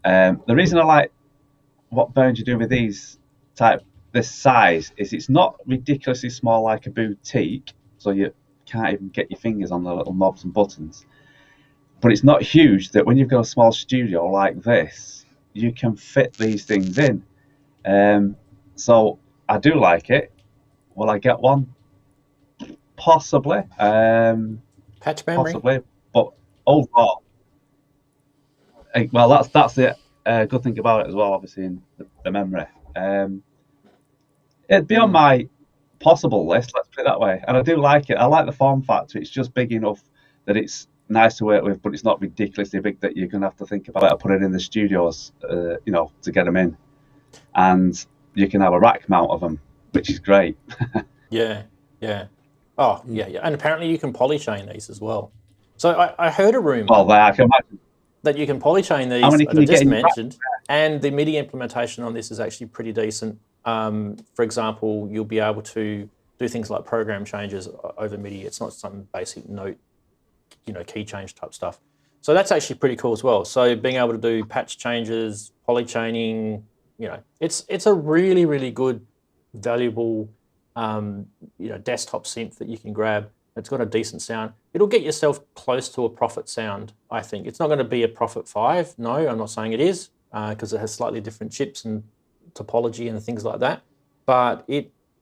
the reason I like what Behringer do with this size is it's not ridiculously small like a boutique, so you can't even get your fingers on the little knobs and buttons. But it's not huge that when you've got a small studio like this, you can fit these things in. So I do like it. Will I get one? Possibly. Patch memory? Possibly. But overall, well, that's the good thing about it as well, obviously, in the memory. It'd be on my possible list, let's put it that way. And I do like it. I like the form factor. It's just big enough that it's nice to work with, but it's not ridiculously big that you're going to have to think about it or put it in the studios, to get them in. And you can have a rack mount of them, which is great. Yeah. Oh, yeah. And apparently you can polychain these as well. So I heard a rumor I can imagine that you can polychain these, how many can you just get mentioned, and the MIDI implementation on this is actually pretty decent. For example, you'll be able to do things like program changes over MIDI. It's not some basic note, key change type stuff. So that's actually pretty cool as well. So being able to do patch changes, polychaining, it's a really, really good, valuable, desktop synth that you can grab. It's got a decent sound. It'll get yourself close to a Prophet sound, I think. It's not going to be a Prophet 5. No, I'm not saying it is, because it has slightly different chips and topology and things like that. But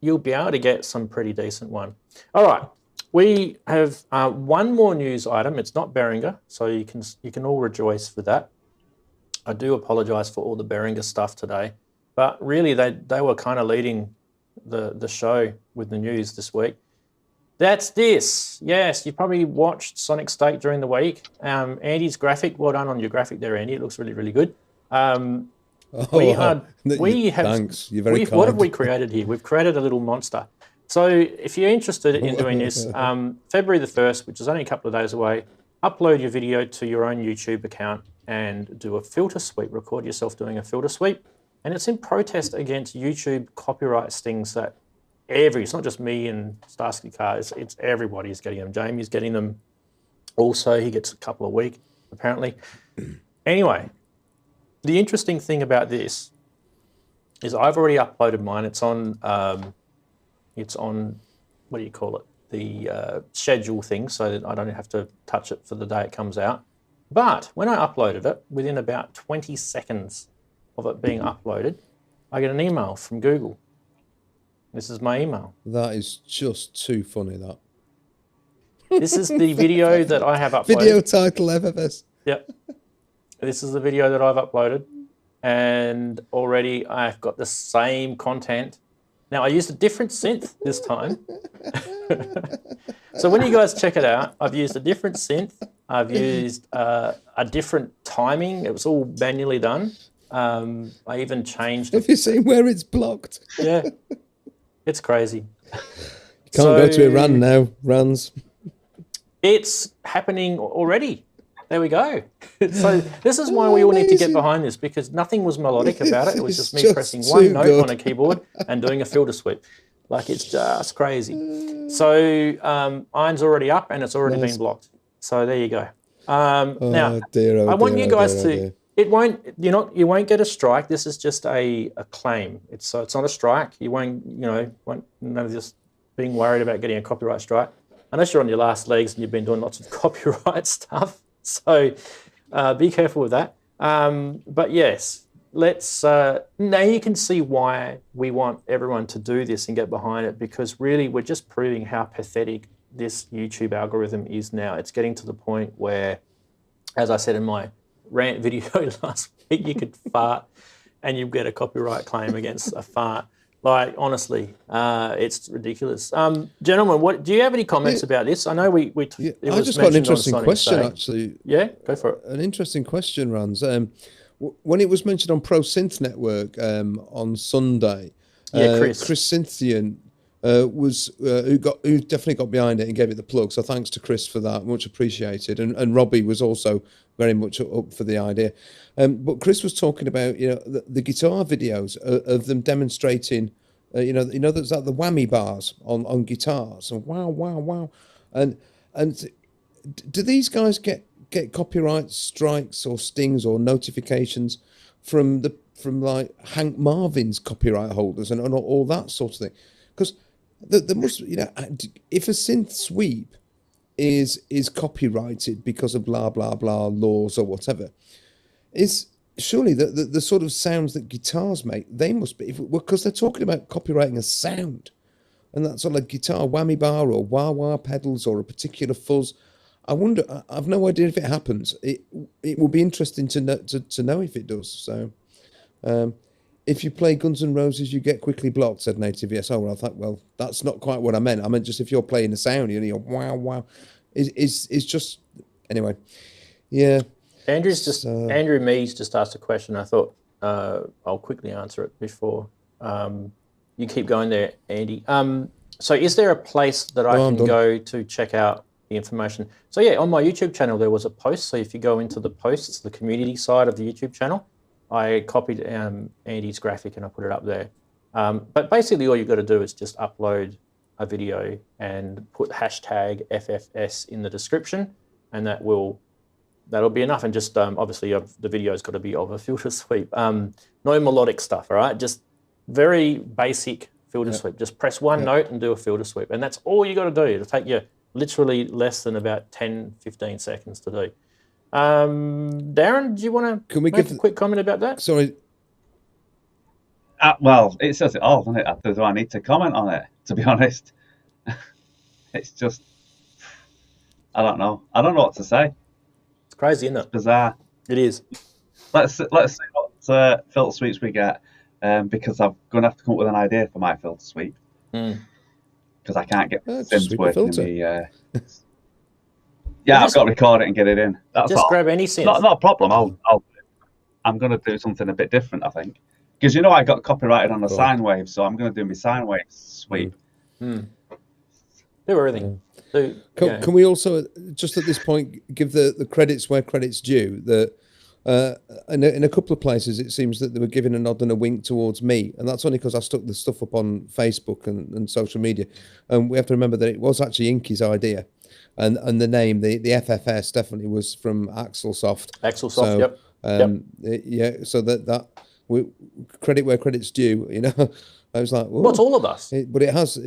you'll be able to get some pretty decent one. All right, we have one more news item. It's not Behringer, so you can all rejoice for that. I do apologise for all the Behringer stuff today, but really they were kind of leading the show with the news this week. That's this. Yes, you probably watched Sonic State during the week. Andy's graphic. Well done on your graphic there, Andy. It looks really, really good. Thanks. You're very kind. What have we created here? We've created a little monster. So if you're interested in doing this, February the 1st, which is only a couple of days away, upload your video to your own YouTube account and do a filter sweep. Record yourself doing a filter sweep. And it's in protest against YouTube copyright stings that it's not just me and Starsky Car, it's everybody's getting them. Jamie's getting them also. He gets a couple a week, apparently. Anyway, the interesting thing about this is I've already uploaded mine. It's on, what do you call it? The schedule thing, so that I don't have to touch it for the day it comes out. But when I uploaded it, within about 20 seconds of it being uploaded, I get an email from Google. This is my email. That is just too funny, that. This is the video that I have uploaded. Video title ever this. Yep. This is the video that I've uploaded. And already I've got the same content. Now, I used a different synth this time. So when you guys check it out, I've used a different synth. I've used a different timing. It was all manually done. I even changed... Have you seen where it's blocked? Yeah. It's crazy. You can't go to Iran now, runs. It's happening already. There we go. So this is why we all need to get behind this, because nothing was melodic about it. It was just me pressing one note on a keyboard and doing a filter sweep. Like, it's just crazy. So mine's already up and it's already been blocked. So there you go. Now, dear, oh I want dear, you oh guys dear, oh to. dear. It won't. You won't get a strike. This is just a claim. It's not a strike. You won't. Won't none of this being worried about getting a copyright strike, unless you're on your last legs and you've been doing lots of copyright stuff. So be careful with that. But yes, let's. Now you can see why we want everyone to do this and get behind it, because really we're just proving how pathetic this YouTube algorithm is now. It's getting to the point where, as I said in my rant video last week, you could fart and you get a copyright claim against a fart. Like, honestly, it's ridiculous. Gentlemen, do you have any comments about this? I know we I just got an interesting question, actually. Yeah, go for it. An interesting question, Rans. When it was mentioned on Pro Synth Network on Sunday, Chris Cynthian who definitely got behind it and gave it the plug. So thanks to Chris for that, much appreciated. And Robbie was also very much up for the idea. But Chris was talking about the guitar videos of them demonstrating, there's like the whammy bars on guitars and wow, and do these guys get copyright strikes or stings or notifications from like Hank Marvin's copyright holders and all that sort of thing? Because there must, if a synth sweep is copyrighted because of blah blah blah laws or whatever, is surely the sort of sounds that guitars make, they must be, because they're talking about copyrighting a sound, and that's sort of like guitar whammy bar or wah wah pedals or a particular fuzz. I wonder. I've no idea if it happens. It will be interesting to know if it does. So. If you play Guns N' Roses, you get quickly blocked, said Native. Yes. Oh, well, I thought, well, that's not quite what I meant. I meant just if you're playing a sound, you're wow. It's just, anyway. Yeah. Andrew Mees just asked a question. I thought I'll quickly answer it before you keep going there, Andy. So is there a place that I can go to check out the information? So yeah, on my YouTube channel, there was a post. So if you go into the posts, the community side of the YouTube channel, I copied Andy's graphic and I put it up there. But basically all you've got to do is just upload a video and put hashtag FFS in the description, and that'll be enough. And just obviously the video's got to be of a filter sweep. No melodic stuff, all right? Just very basic filter sweep. Just press one note and do a filter sweep. And that's all you got to do. It'll take you literally less than about 10, 15 seconds to do. Darren, do you want to make a quick comment about that? Sorry. Well, it says it all, doesn't it? Do I need to comment on it, to be honest? It's just, I don't know. I don't know what to say. It's crazy, isn't it? It's bizarre. It is. Let's see what filter sweeps we get, because I'm going to have to come up with an idea for my filter sweep. Because I can't get synths working in the... Yeah, I've got to record it and get it in. That's just all. Grab any synth. Not a problem. I'm going to do something a bit different, I think. Because I got copyrighted on a sine wave, so I'm going to do my sine wave sweep. Do everything. Can we also, just at this point, give the credits where credit's due? In a couple of places, it seems that they were giving a nod and a wink towards me, and that's only because I stuck the stuff up on Facebook and social media. And we have to remember that it was actually Inky's idea. And the name, the FFS, definitely was from Xilsoft. Xilsoft, yep. Yeah, so that credit where credit's due. I was like, well, it's all of us. But it has.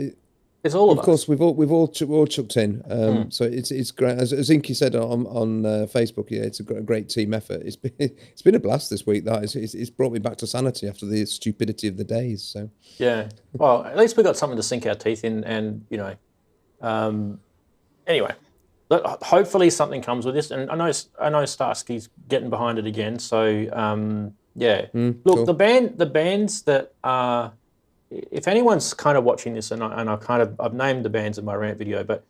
It's all of us. Of course, we've all chucked in. So it's great. As Inky said on Facebook, yeah, it's a great team effort. It's been a blast this week. It's brought me back to sanity after the stupidity of the days. So yeah, well, at least we got something to sink our teeth in, and anyway, hopefully something comes with this. And I know Starsky's getting behind it again. So yeah, look, cool. the bands that are. If anyone's kind of watching this, and I've named the bands in my rant video, but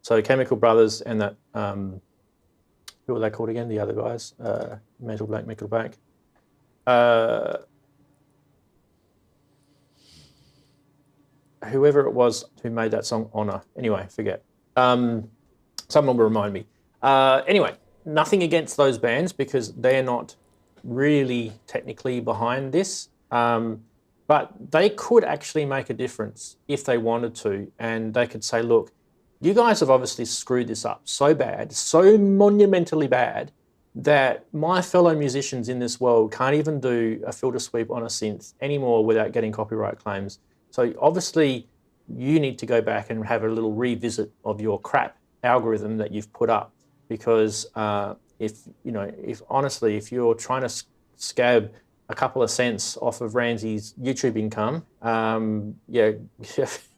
so Chemical Brothers and that who were they called again? The other guys, Metal Blank. Whoever it was who made that song, Honor. Anyway, forget. Someone will remind me. Anyway, nothing against those bands because they're not really technically behind this. But they could actually make a difference if they wanted to, and they could say, look, you guys have obviously screwed this up so bad, so monumentally bad, that my fellow musicians in this world can't even do a filter sweep on a synth anymore without getting copyright claims. So obviously you need to go back and have a little revisit of your crap algorithm that you've put up, because if you're trying to scab a couple of cents off of Ramsey's YouTube income, yeah,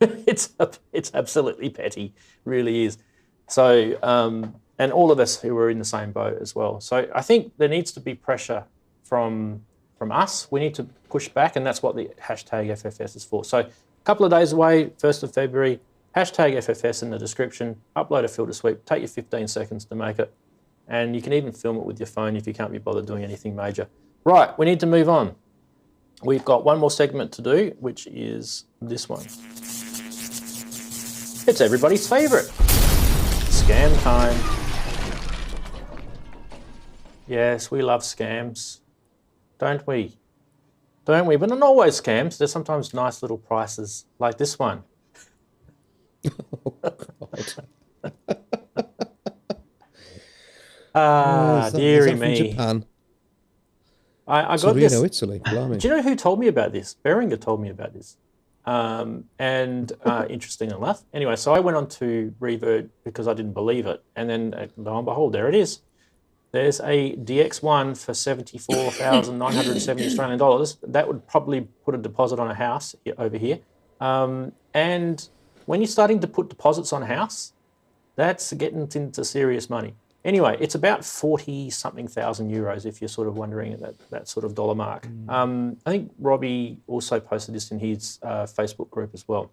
it's absolutely petty, really is. So, and all of us who are in the same boat as well. So I think there needs to be pressure from us. We need to push back, and that's what the hashtag FFS is for. So a couple of days away, 1st of February, hashtag FFS in the description, upload a filter sweep, take you 15 seconds to make it, and you can even film it with your phone if you can't be bothered doing anything major. Right, we need to move on. We've got one more segment to do, which is this one. It's everybody's favourite. Scam time. Yes, we love scams, don't we? Don't we? But not always scams. There's sometimes nice little prices, like this one. Oh, dearie from me. Japan? I got Torino, this. Italy. Blimey. Do you know who told me about this? Behringer told me about this. Interesting enough. Anyway, so I went on to Reverb because I didn't believe it. And then lo and behold, there it is. There's a DX1 for 74,970 Australian dollars. That would probably put a deposit on a house over here. And when you're starting to put deposits on a house, that's getting into serious money. Anyway, it's about 40-something thousand euros if you're sort of wondering at that sort of dollar mark. I think Robbie also posted this in his Facebook group as well.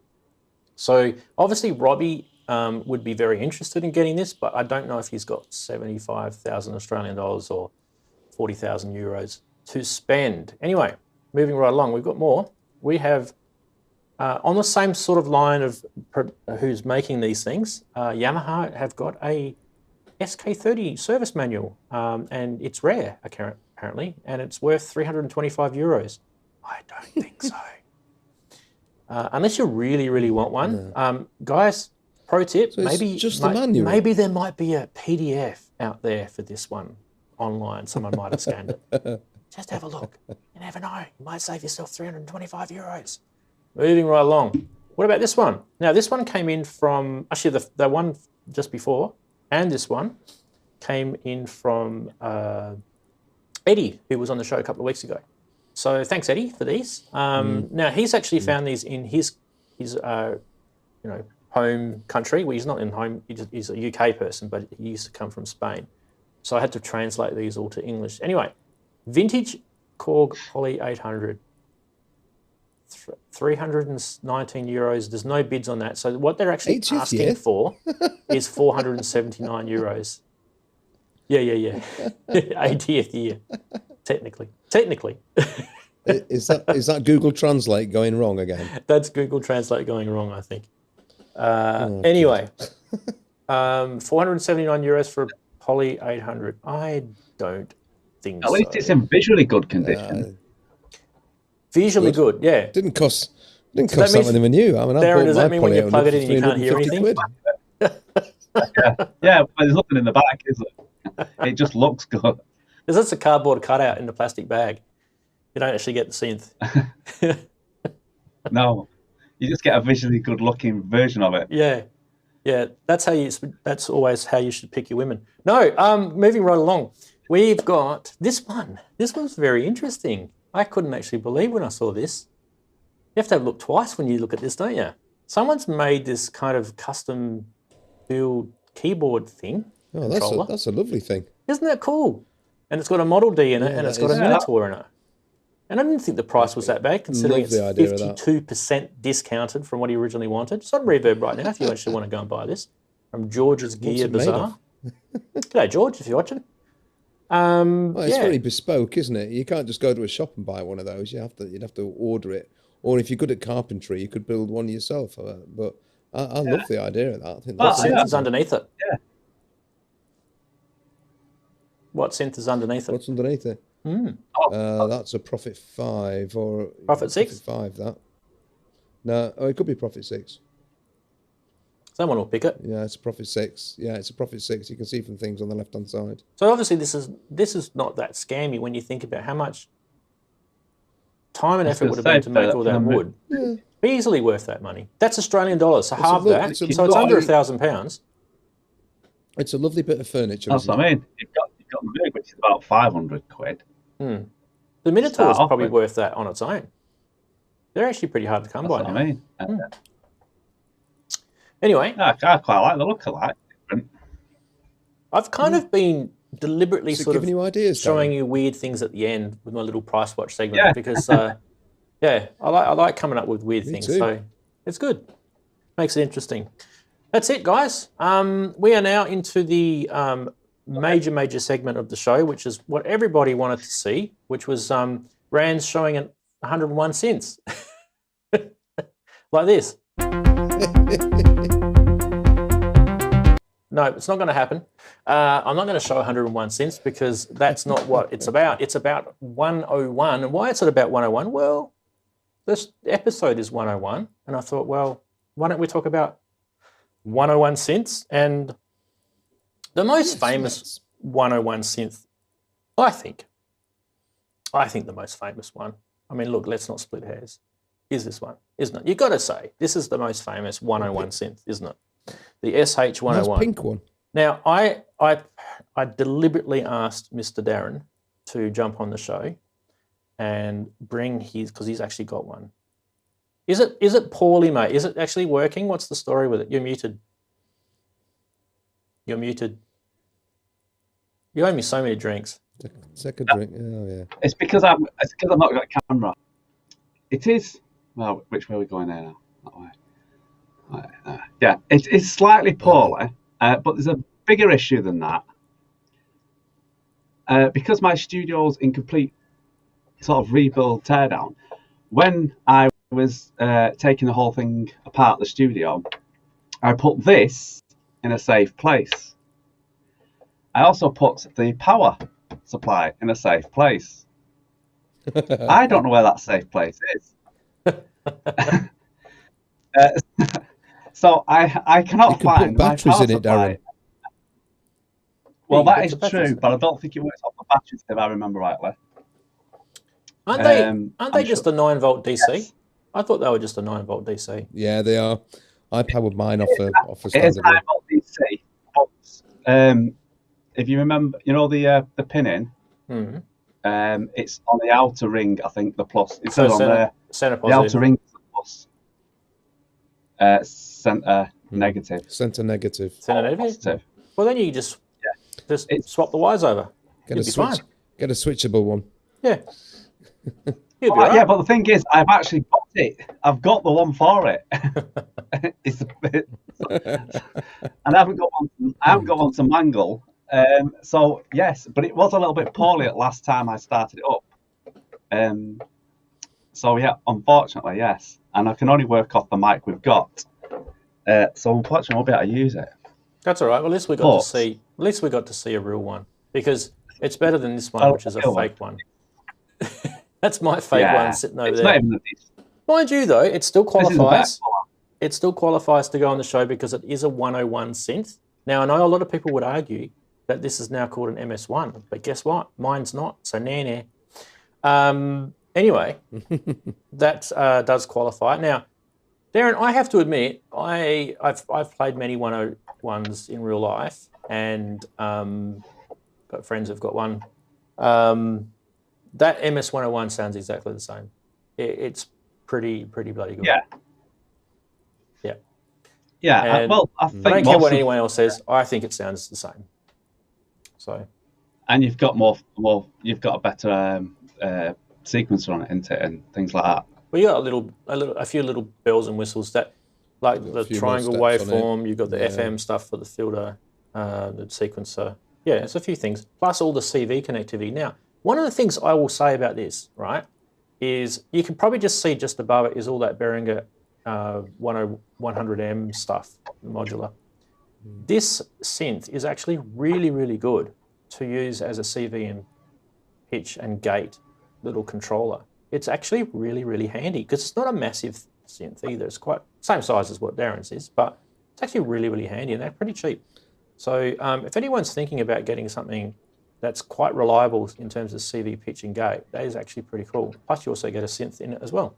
So obviously Robbie would be very interested in getting this, but I don't know if he's got 75,000 Australian dollars or 40,000 euros to spend. Anyway, moving right along, we've got more. We have, on the same sort of line of who's making these things, Yamaha have got a SK30 service manual, and it's rare apparently, and it's worth 325 euros. I don't think so. Unless you really, really want one. Guys, pro tip, So it's just the manual? maybe there might be a PDF out there for this one online. Someone might have scanned it. Just have a look. You never know. You might save yourself 325 euros. Moving right along. What about this one? Now, this one came in from, actually, the one just before, and this one came in from Eddie, who was on the show a couple of weeks ago. So thanks, Eddie, for these. Now, he's actually found these in his home country. Well, he's not in home, he's a UK person, but he used to come from Spain. So I had to translate these all to English. Anyway, vintage Korg Poly 800, 319 euros. There's no bids on that. So what they're actually asking for is 479 euros. Yeah. 80th year, technically. Is that Google Translate going wrong again? That's Google Translate going wrong, I think. Anyway, 479 euros for a Poly 800. I don't think so. At least it's in visually good condition. Visually good, yeah. Didn't cost that many new. I mean, Darren, does that mean when you plug it in you can't hear anything? Yeah, but there's nothing in the back, is it? It just looks good. Because that's a cardboard cutout in the plastic bag. You don't actually get the synth. No, you just get a visually good looking version of it. Yeah. That's always how you should pick your women. No, moving right along. We've got this one. This one's very interesting. I couldn't actually believe when I saw this. You have to have a look twice when you look at this, don't you? Someone's made this kind of custom build keyboard thing. Oh, that's a lovely thing. Isn't that cool? And it's got a Model D in it, and it's got a Minotaur in it. And I didn't think the price was that bad, considering it's 52% discounted from what he originally wanted. It's on Reverb right now if you actually want to go and buy this. From George's Gear Bazaar. G'day, George, if you're watching. Well, it's very bespoke, isn't it? You can't just go to a shop and buy one of those. You'd have to order it. Or if you're good at carpentry, you could build one yourself. But I love the idea of that. I think what synth is underneath it? Yeah. What synth is underneath it? What's underneath it? That's a Prophet 5 or Prophet 6? Prophet 5. That. No, it could be Prophet 6. Someone will pick it. Yeah, it's a Prophet 6. Yeah, it's a Prophet 6. You can see from things on the left-hand side. So obviously this is not that scammy when you think about how much time and effort would have been to make all that wood. Yeah. Easily worth that money. That's Australian dollars, so half that. So it's lovely- under £1,000. It's a lovely bit of furniture. That's isn't what it? I mean. You've got the Moog, which is about 500 quid. The Minotaur is Start off probably with. worth that on its own. They're actually pretty hard to come That's by what now. I mean. Anyway, I quite like the look of that. Different. I've kind of been deliberately Is it sort of giving you ideas, showing Darren? you weird things at the end with my little price watch segment Yeah. because, yeah, I like coming up with weird things. too. So it's good. Makes it interesting. That's it, guys. We are now into the major segment of the show, which is what everybody wanted to see, which was Rand's showing 101 synths. Like this. No, it's not going to happen. I'm not going to show 101 synths because that's not what it's about. It's about 101. And why is it about 101? Well, this episode is 101. And I thought, well, why don't we talk about 101 synths? And the most famous 101 synth, I think the most famous one, I mean, look, let's not split hairs, is this one, isn't it? You've got to say, this is the most famous 101 synth, isn't it? The SH101. Nice pink one. Now, I deliberately asked Mr. Darren to jump on the show and bring his, because he's actually got one. Is it poorly made? Is it actually working? What's the story with it? You're muted. You're muted. You owe me so many drinks. Second drink. Oh, yeah. It's because I've not got a camera. It is. Well, which way are we going there now? That way. Right, yeah, it's slightly poorly, but there's a bigger issue than that. Because my studio's in complete sort of rebuild teardown, when I was taking the whole thing apart, the studio, I put this in a safe place. I also put the power supply in a safe place. I don't know where that safe place is. So I cannot You can find put my batteries power in it, supply. Darren. Well, Yeah, you that put is the batteries true, in. but I don't think it works off the batteries if I remember rightly. Aren't they I'm just sure- a 9-volt DC? Yes. I thought they were just a 9-volt DC. Yeah, they are. I powered mine off a It is standard one. 9-volt DC, but if you remember, you know the pinning, it's on the outer ring. I think the plus. It says on there. Center The positive. outer ring is the plus. Center negative. Center negative. Center or negative? positive. Well, then you just It's- swap the wires over. Get a You'd be switch. fine. Get a switchable one. Yeah. You'd be Yeah, right. but the thing is, I've actually got it. I've got the one for it. It's a bit, and I haven't got one to mangle. So yes, but it was a little bit poorly at last time I started it up. So yeah, unfortunately, yes, and I can only work off the mic we've got. So unfortunately, I won't be able to use it. That's all right. Well, at least we got to see. At least we got to see a real one because it's better than this one, Oh, which is a real one. fake one. That's my fake one sitting over it's there. not even Mind you, though, it still this is the qualifies. best one. It still qualifies to go on the show because it is a 101 synth. Now, I know a lot of people would argue that this is now called an MS1, but guess what? Mine's not. So nah. Anyway, that does qualify. Now, Darren, I have to admit, I've played many 101s in real life, and got friends who've got one. That MS101 sounds exactly the same. It's pretty bloody good. Yeah. And Well, I think I don't care most what of- anyone else says. I think it sounds the same. So and you've got you've got a better sequencer on it, isn't it, and things like that. well, you got a few little bells and whistles that, like Got a the few more triangle steps on it. waveform. You've got the Yeah. FM stuff for the filter, the sequencer. Yeah, it's a few things. Plus all the CV connectivity. Now, one of the things I will say about this, right, is you can probably just see just above it is all that Behringer 100M stuff, modular. This synth is actually really, really good to use as a CV and pitch and gate little controller. It's actually really, really handy because it's not a massive synth either. It's quite same size as what Darren's is, but It's actually really, really handy, and they're pretty cheap. So if anyone's thinking about getting something that's quite reliable in terms of CV, pitch, and gate, that is actually pretty cool. Plus, you also get a synth in it as well.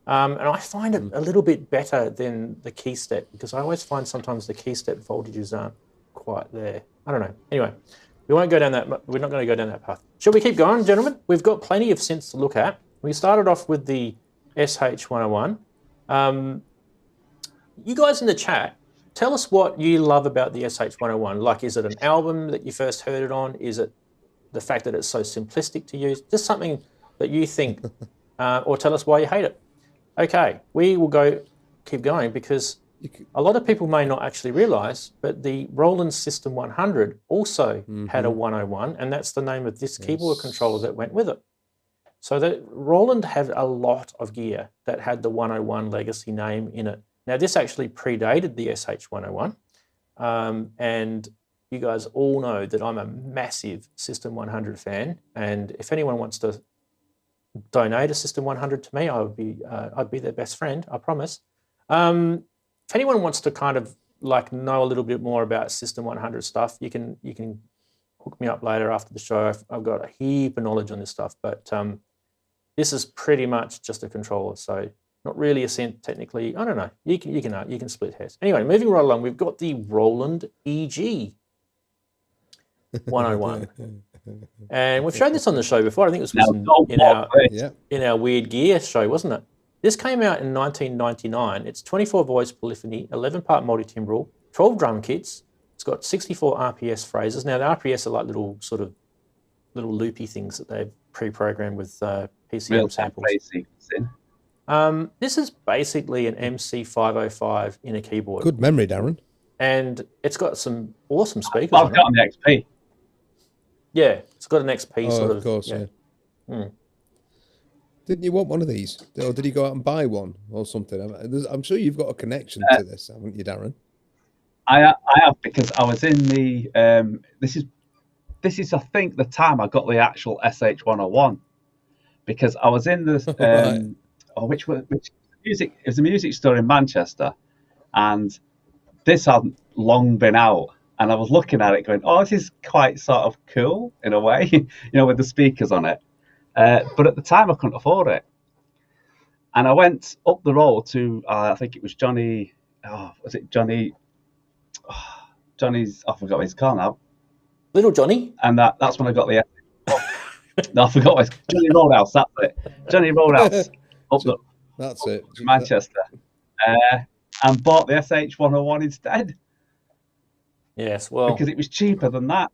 And I find it a little bit better than the key step, because I always find sometimes the key step voltages aren't quite there. I don't know. Anyway, we won't go down that. We're not going to go down that path. Shall we keep going, gentlemen? We've got plenty of synths to look at. We started off with the SH-101. You guys in the chat, tell us what you love about the SH-101. Like, is it an album that you first heard it on? Is it the fact that it's so simplistic to use? Just something that you think, or tell us why you hate it. Okay, we will keep going, because a lot of people may not actually realise, but the Roland System 100 also had a 101, and that's the name of this keyboard controller that went with it. So that Roland had a lot of gear that had the 101 legacy name in it. Now, this actually predated the SH-101, and you guys all know that I'm a massive System 100 fan, and if anyone wants to donate a System 100 to me, I'd be their best friend, I promise. If anyone wants to kind of like know a little bit more about System 100 stuff, you can hook me up later after the show. I've got a heap of knowledge on this stuff, but this is pretty much just a controller, so not really a synth technically. I don't know. You can split hairs. Anyway, moving right along, we've got the Roland EG 101. And we've shown this on the show before. I think it was in our Weird Gear show, wasn't it? This came out in 1999. It's 24 voice polyphony, 11-part multi-timbral, 12 drum kits. It's got 64 RPS phrases. Now, the RPS are like little loopy things that they've pre-programmed with PCM samples. This is basically an MC505 in a keyboard. Good memory, Darren. And it's got some awesome speakers. I've got an XP. Yeah, it's got an XP sort of. Of course, yeah. Didn't you want one of these? Or did you go out and buy one or something? I'm sure you've got a connection to this, haven't you, Darren? I have, because I was in the this is I think the time I got the actual SH-101, because I was in this which music, it was a music store in Manchester, and this hadn't long been out, and I was looking at it going, oh, this is quite sort of cool in a way, you know, with the speakers on it. But at the time, I couldn't afford it. And I went up the road to, I think it was Johnny, was it Johnny? Johnny's, I forgot what he's called now. Little Johnny? And that's when I got the, no, I forgot what it's, Johnny Roadhouse, that's it. Johnny Roadhouse, That's it. Manchester. And bought the SH-101 instead. Yes, well. Because it was cheaper than that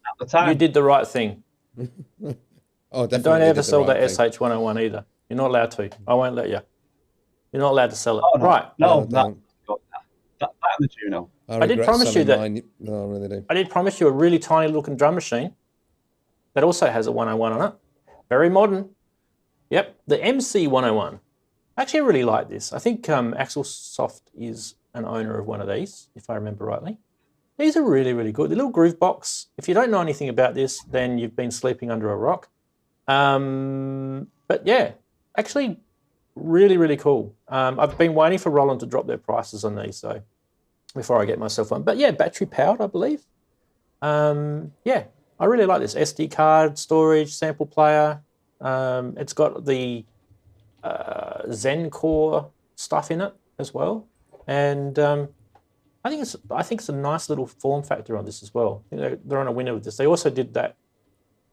at the time. You did the right thing. Oh, definitely. Don't ever sell that SH-101 either. You're not allowed to. I won't let you. You're not allowed to sell it. Oh, no. Right. No, that and the Juno. I did promise you that. No, I really do. I did promise you a really tiny looking drum machine that also has a 101 on it. Very modern. Yep, the MC101. Actually, I really like this. I think Xils-labs is an owner of one of these, if I remember rightly. These are really, really good. The little groove box. If you don't know anything about this, then you've been sleeping under a rock. But yeah, actually really, really cool. I've been waiting for Roland to drop their prices on these, so before I get myself one. But yeah, battery powered, I believe. Yeah, I really like this. SD card, storage, sample player. It's got the Zen Core stuff in it as well. And I think it's a nice little form factor on this as well. You know, they're on a winner with this. They also did that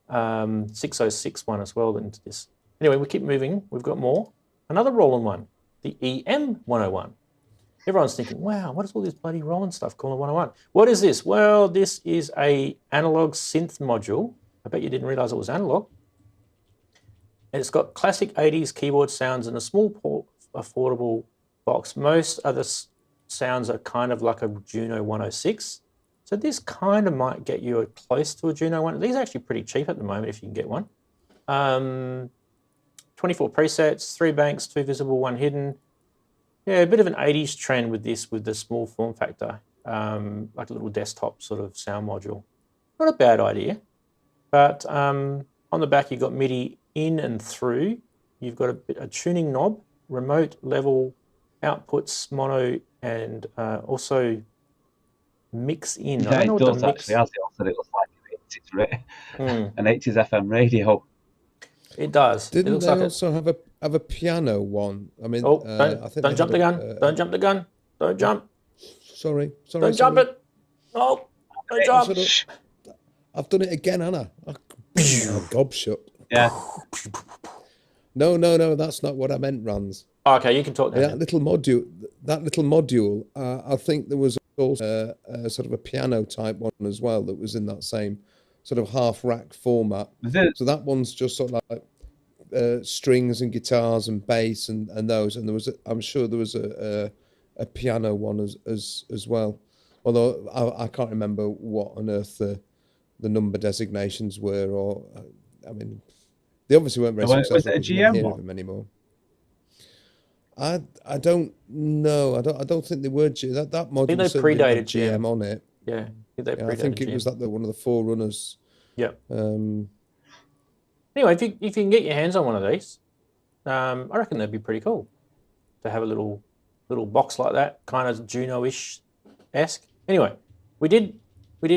606 one as well into this. Anyway, we keep moving. We've got more. Another Roland one, the EM101. Everyone's thinking, wow, what is all this bloody Roland stuff called a 101? What is this? Well, this is a analog synth module. I bet you didn't realize it was analog. And it's got classic 80s keyboard sounds in a small, affordable box. Most other sounds are kind of like a Juno 106. So this kind of might get you close to a Juno one. These are actually pretty cheap at the moment if you can get one. 24 presets, 3 banks, 2 visible, 1 hidden. Yeah, a bit of an 80s trend with this, with the small form factor, like a little desktop sort of sound module. Not a bad idea. But on the back, you've got MIDI in and through. You've got a tuning knob, remote level outputs, mono, and also mix in. Yeah, I don't know it what does the mix. actually. As it also, it looks like Mm, an 80s FM radio. it does. It Didn't looks they like it. also have a piano one? I mean, Oh, I think don't they jump the had gun. Don't jump the gun. Don't jump. Sorry, Don't jump it. No, don't jump. Shut up. I've done it again, Anna. Oh, gob shut. Yeah. No, that's not what I meant, Rans. Okay, you can talk now. That little module, I think there was also a sort of a piano type one as well that was in that same sort of half rack format. So that one's just sort of like strings and guitars and bass and those. And there was, I'm sure there was a piano one as well. Although I can't remember what on earth the number designations were, or I mean, they obviously weren't very successful. Was it a because you never GM hear one? of them anymore. I don't know. I don't think they were. That module they certainly predated had GM on it. Yeah, I think it was like one of the forerunners. Yeah. Um, Anyway, if you can get your hands on one of these, I reckon that'd be pretty cool to have a little box like that, kind of Juno-ish-esque. Anyway, we did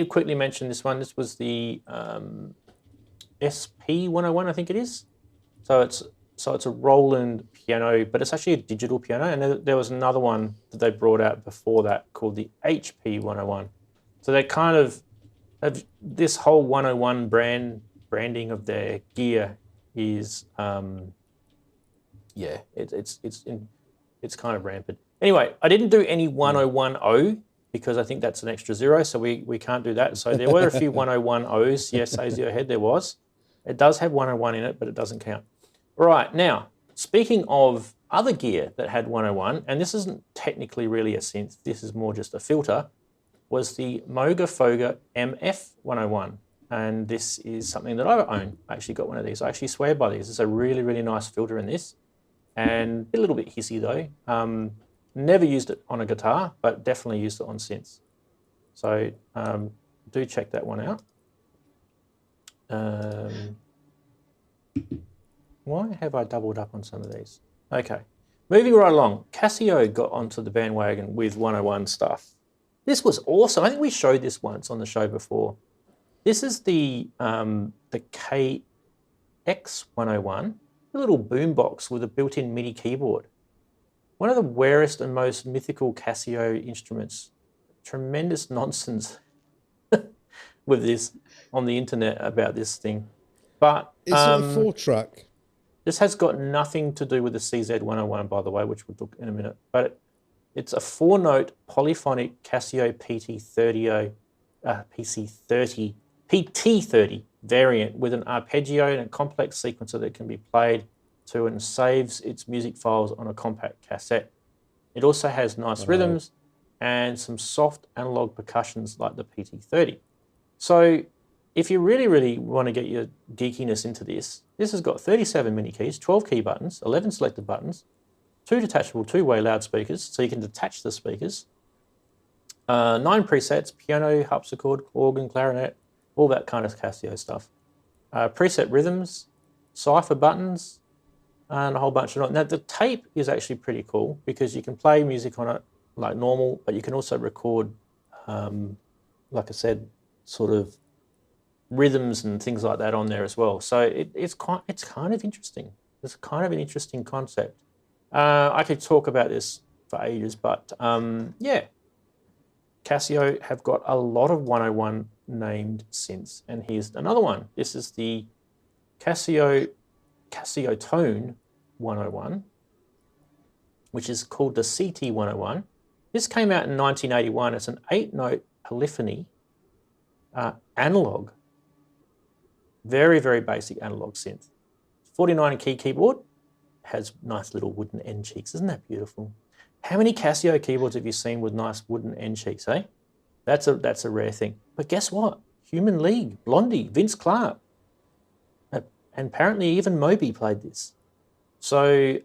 quickly mention this one. This was the SP-101, I think it is. So it's a Roland piano, but it's actually a digital piano. And there was another one that they brought out before that called the HP-101. So they kind of have this whole 101 branding of their gear is it's kind of rampant. Anyway, I didn't do any 101.0 because I think that's an extra zero, so we can't do that. So there were a few 101.0s. Yes, ASIO Head, there was. It does have 101 in it, but it doesn't count. Right, now, speaking of other gear that had 101, and this isn't technically really a synth, this is more just a filter, was the Moog MF101. And this is something that I own. I actually got one of these. I actually swear by these. It's a really, really nice filter in this. And a little bit hissy though. Never used it on a guitar, but definitely used it on synths. So do check that one out. Why have I doubled up on some of these? Okay, moving right along. Casio got onto the bandwagon with 101 stuff. This was awesome. I think we showed this once on the show before. This is the KX101, a little boombox with a built-in MIDI keyboard. One of the rarest and most mythical Casio instruments. Tremendous nonsense with this on the internet about this thing. But is it a 4-track? This has got nothing to do with the CZ101, by the way, which we'll look in a minute. But it's a 4-note polyphonic Casio PT30 variant with an arpeggio and a complex sequencer that can be played to and saves its music files on a compact cassette. It also has nice rhythms and some soft analog percussions like the PT30. So if you really, really want to get your geekiness into this, this has got 37 MIDI keys, 12 key buttons, 11 selected buttons, 2 detachable two-way loudspeakers, so you can detach the speakers, 9 presets, piano, harpsichord, organ, clarinet, all that kind of Casio stuff. Preset rhythms, cipher buttons, and a whole bunch of... Now, the tape is actually pretty cool because you can play music on it like normal, but you can also record, like I said, sort of rhythms and things like that on there as well. So it's kind of interesting. It's kind of an interesting concept. I could talk about this for ages, but yeah. Casio have got a lot of 101 named synths, and here's another one. This is the Casio Tone 101, which is called the CT101. This came out in 1981. It's an 8-note polyphony analog, very, very basic analog synth. 49 key keyboard, has nice little wooden end cheeks. Isn't that beautiful? How many Casio keyboards have you seen with nice wooden end cheeks, eh? That's a rare thing. But guess what? Human League, Blondie, Vince Clarke, and apparently even Moby played this. So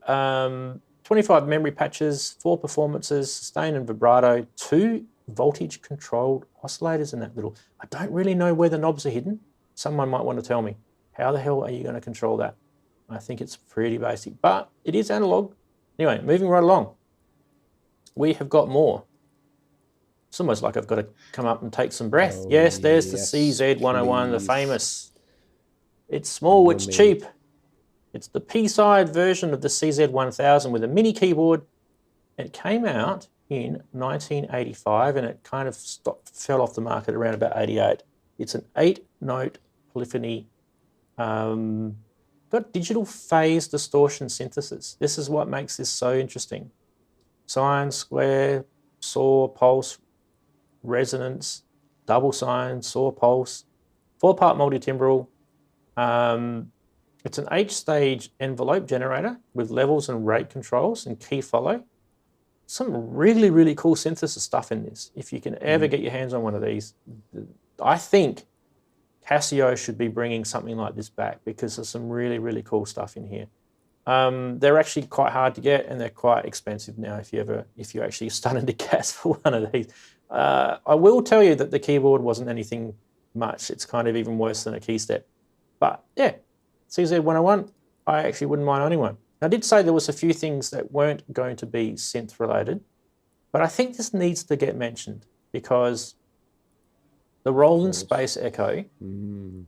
25 memory patches, 4 performances, sustain and vibrato, 2 voltage-controlled oscillators in that little... I don't really know where the knobs are hidden. Someone might want to tell me. How the hell are you going to control that? I think it's pretty basic, but it is analog. Anyway, moving right along. We have got more. It's almost like I've got to come up and take some breath. Oh, Yes, there's the yes, CZ-101, the please. famous. It's small, it's Yummy. cheap. It's the P-side version of the CZ-1000 with a mini keyboard. It came out in 1985 and it kind of fell off the market around about 88. It's an 8-note polyphony, got digital phase distortion synthesis. This is what makes this so interesting. Sine, square, saw, pulse, resonance, double sine, saw, pulse, 4-part multi-timbral. It's an H-stage envelope generator with levels and rate controls and key follow. Some really, really cool synthesis stuff in this. If you can ever get your hands on one of these, I think Casio should be bringing something like this back because there's some really, really cool stuff in here. They're actually quite hard to get and they're quite expensive now if you're actually starting to gas for one of these. I will tell you that the keyboard wasn't anything much. It's kind of even worse than a keystep. But yeah, CZ-101, I actually wouldn't mind owning one. I did say there was a few things that weren't going to be synth related, but I think this needs to get mentioned because the Roland Space Echo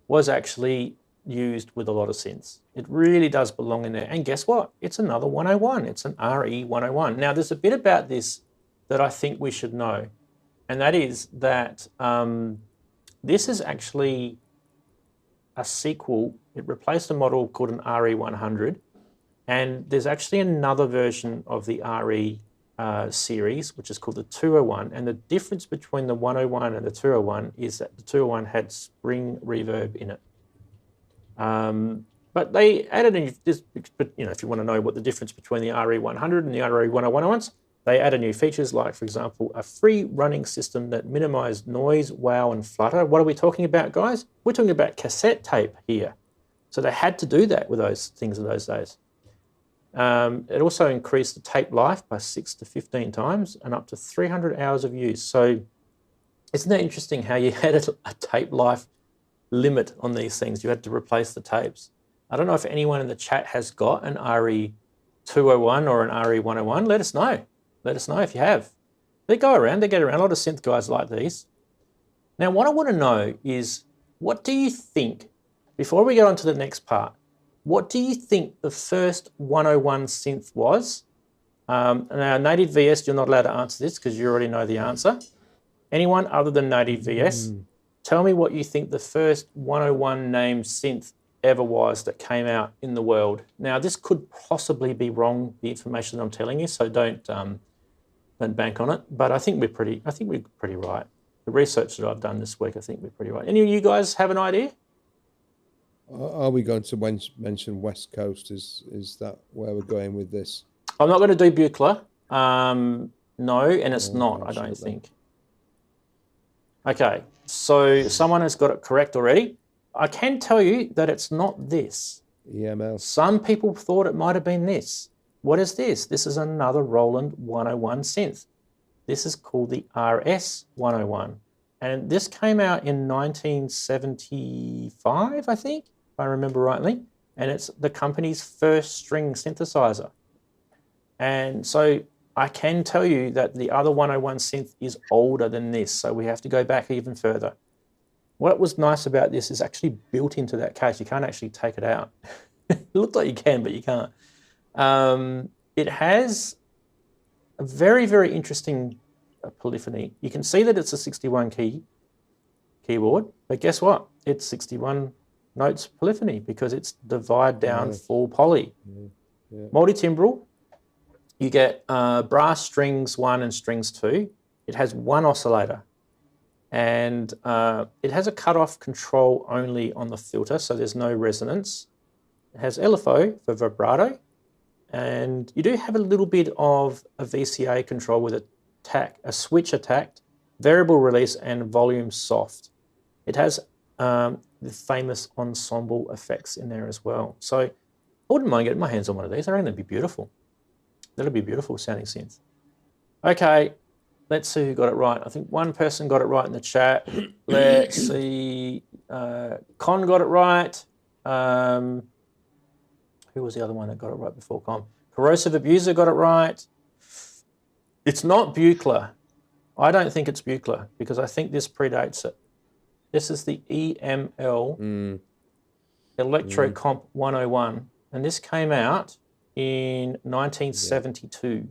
was actually used with a lot of synths. It really does belong in there. And guess what? It's another 101. It's an RE 101. Now, there's a bit about this that I think we should know, and that is that this is actually a sequel. It replaced a model called an RE100, and there's actually another version of the RE series, which is called the 201. And the difference between the 101 and the 201 is that the 201 had spring reverb in it. But they added in this, you know, if you want to know what the difference between the RE100 and the RE101 is, they added new features like, for example, a free running system that minimized noise, wow, and flutter. What are we talking about, guys? We're talking about cassette tape here. So they had to do that with those things in those days. It also increased the tape life by 6 to 15 times and up to 300 hours of use. So isn't that interesting how you had a tape life limit on these things? You had to replace the tapes. I don't know if anyone in the chat has got an RE201 or an RE101. Let us know. Let us know if you have. They go around, they get around. A lot of synth guys like these. Now, what I want to know is, what do you think, before we go on to the next part, what do you think the first 101 synth was? Now, Native VS, you're not allowed to answer this because you already know the answer. Anyone other than Native VS, tell me what you think the first 101 named synth ever was that came out in the world. Now, this could possibly be wrong, the information I'm telling you, so don't bank on it. But I think we're pretty right. The research that I've done this week, I think we're pretty right. Any of you guys have an idea? Are we going to mention West Coast? Is that where we're going with this? I'm not going to do Buchla. No, and it's not, I don't think. Okay, so someone has got it correct already. I can tell you that it's not this. EML. Some people thought it might have been this. What is this? This is another Roland 101 synth. This is called the RS 101. And this came out in 1975, I think, if I remember rightly. And it's the company's first string synthesizer. And so I can tell you that the other 101 synth is older than this, so we have to go back even further. What was nice about this is actually built into that case. You can't actually take it out. It looks like you can, but you can't. It has a very, very interesting polyphony. You can see that it's a 61 key keyboard, but guess what? It's 61 notes polyphony because it's divide down full poly. Multi-timbral. You get brass strings 1 and strings 2. It has one oscillator. And it has a cutoff control only on the filter, so there's no resonance. It has LFO for vibrato. And you do have a little bit of a VCA control with a switch attacked, variable release, and volume soft. It has the famous ensemble effects in there as well. So I wouldn't mind getting my hands on one of these. I reckon that'd be beautiful. That'll be beautiful sounding synth. Okay, let's see who got it right. I think one person got it right in the chat. Let's see. Con got it right. Who was the other one that got it right before Con? Corrosive Abuser got it right. It's not Buchla. I don't think it's Buchla because I think this predates it. This is the EML Electro Comp 101, and this came out in 1972.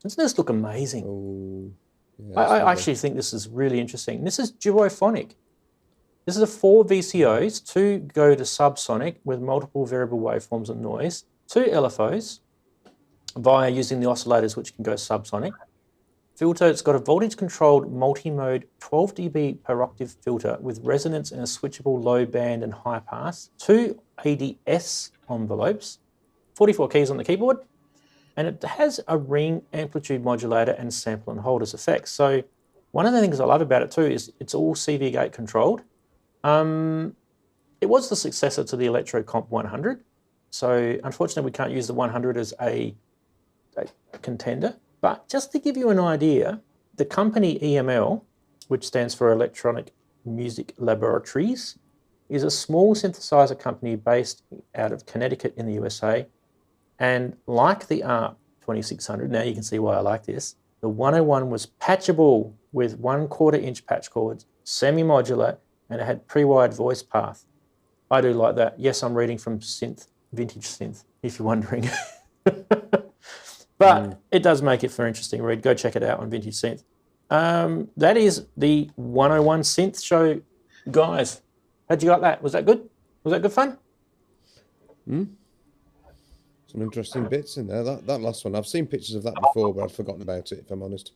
Doesn't this look amazing? Oh, yeah, I actually think this is really interesting. This is duophonic. This is a 4 VCOs, 2 go to subsonic with multiple variable waveforms and noise, 2 LFOs via using the oscillators which can go subsonic. Filter, it's got a voltage-controlled multi-mode 12 dB per octave filter with resonance and a switchable low band and high pass, 2 ADS envelopes, 44 keys on the keyboard, and it has a ring amplitude modulator and sample and hold as effects. So one of the things I love about it too is it's all CV gate controlled. It was the successor to the Electro Comp 100. So unfortunately we can't use the 100 as a contender. But just to give you an idea, the company EML, which stands for Electronic Music Laboratories, is a small synthesizer company based out of Connecticut in the USA. And like the ARP 2600, now you can see why I like this, the 101 was patchable with 1/4 inch patch cords, semi-modular, and it had pre-wired voice path. I do like that. Yes, I'm reading from Synth, Vintage Synth, if you're wondering. But it does make it for an interesting read. Go check it out on Vintage Synth. That is the 101 Synth show. Guys, how'd you like that? Was that good? Was that good fun? Some interesting bits in there. That last one, I've seen pictures of that before, but I'd forgotten about it, if I'm honest.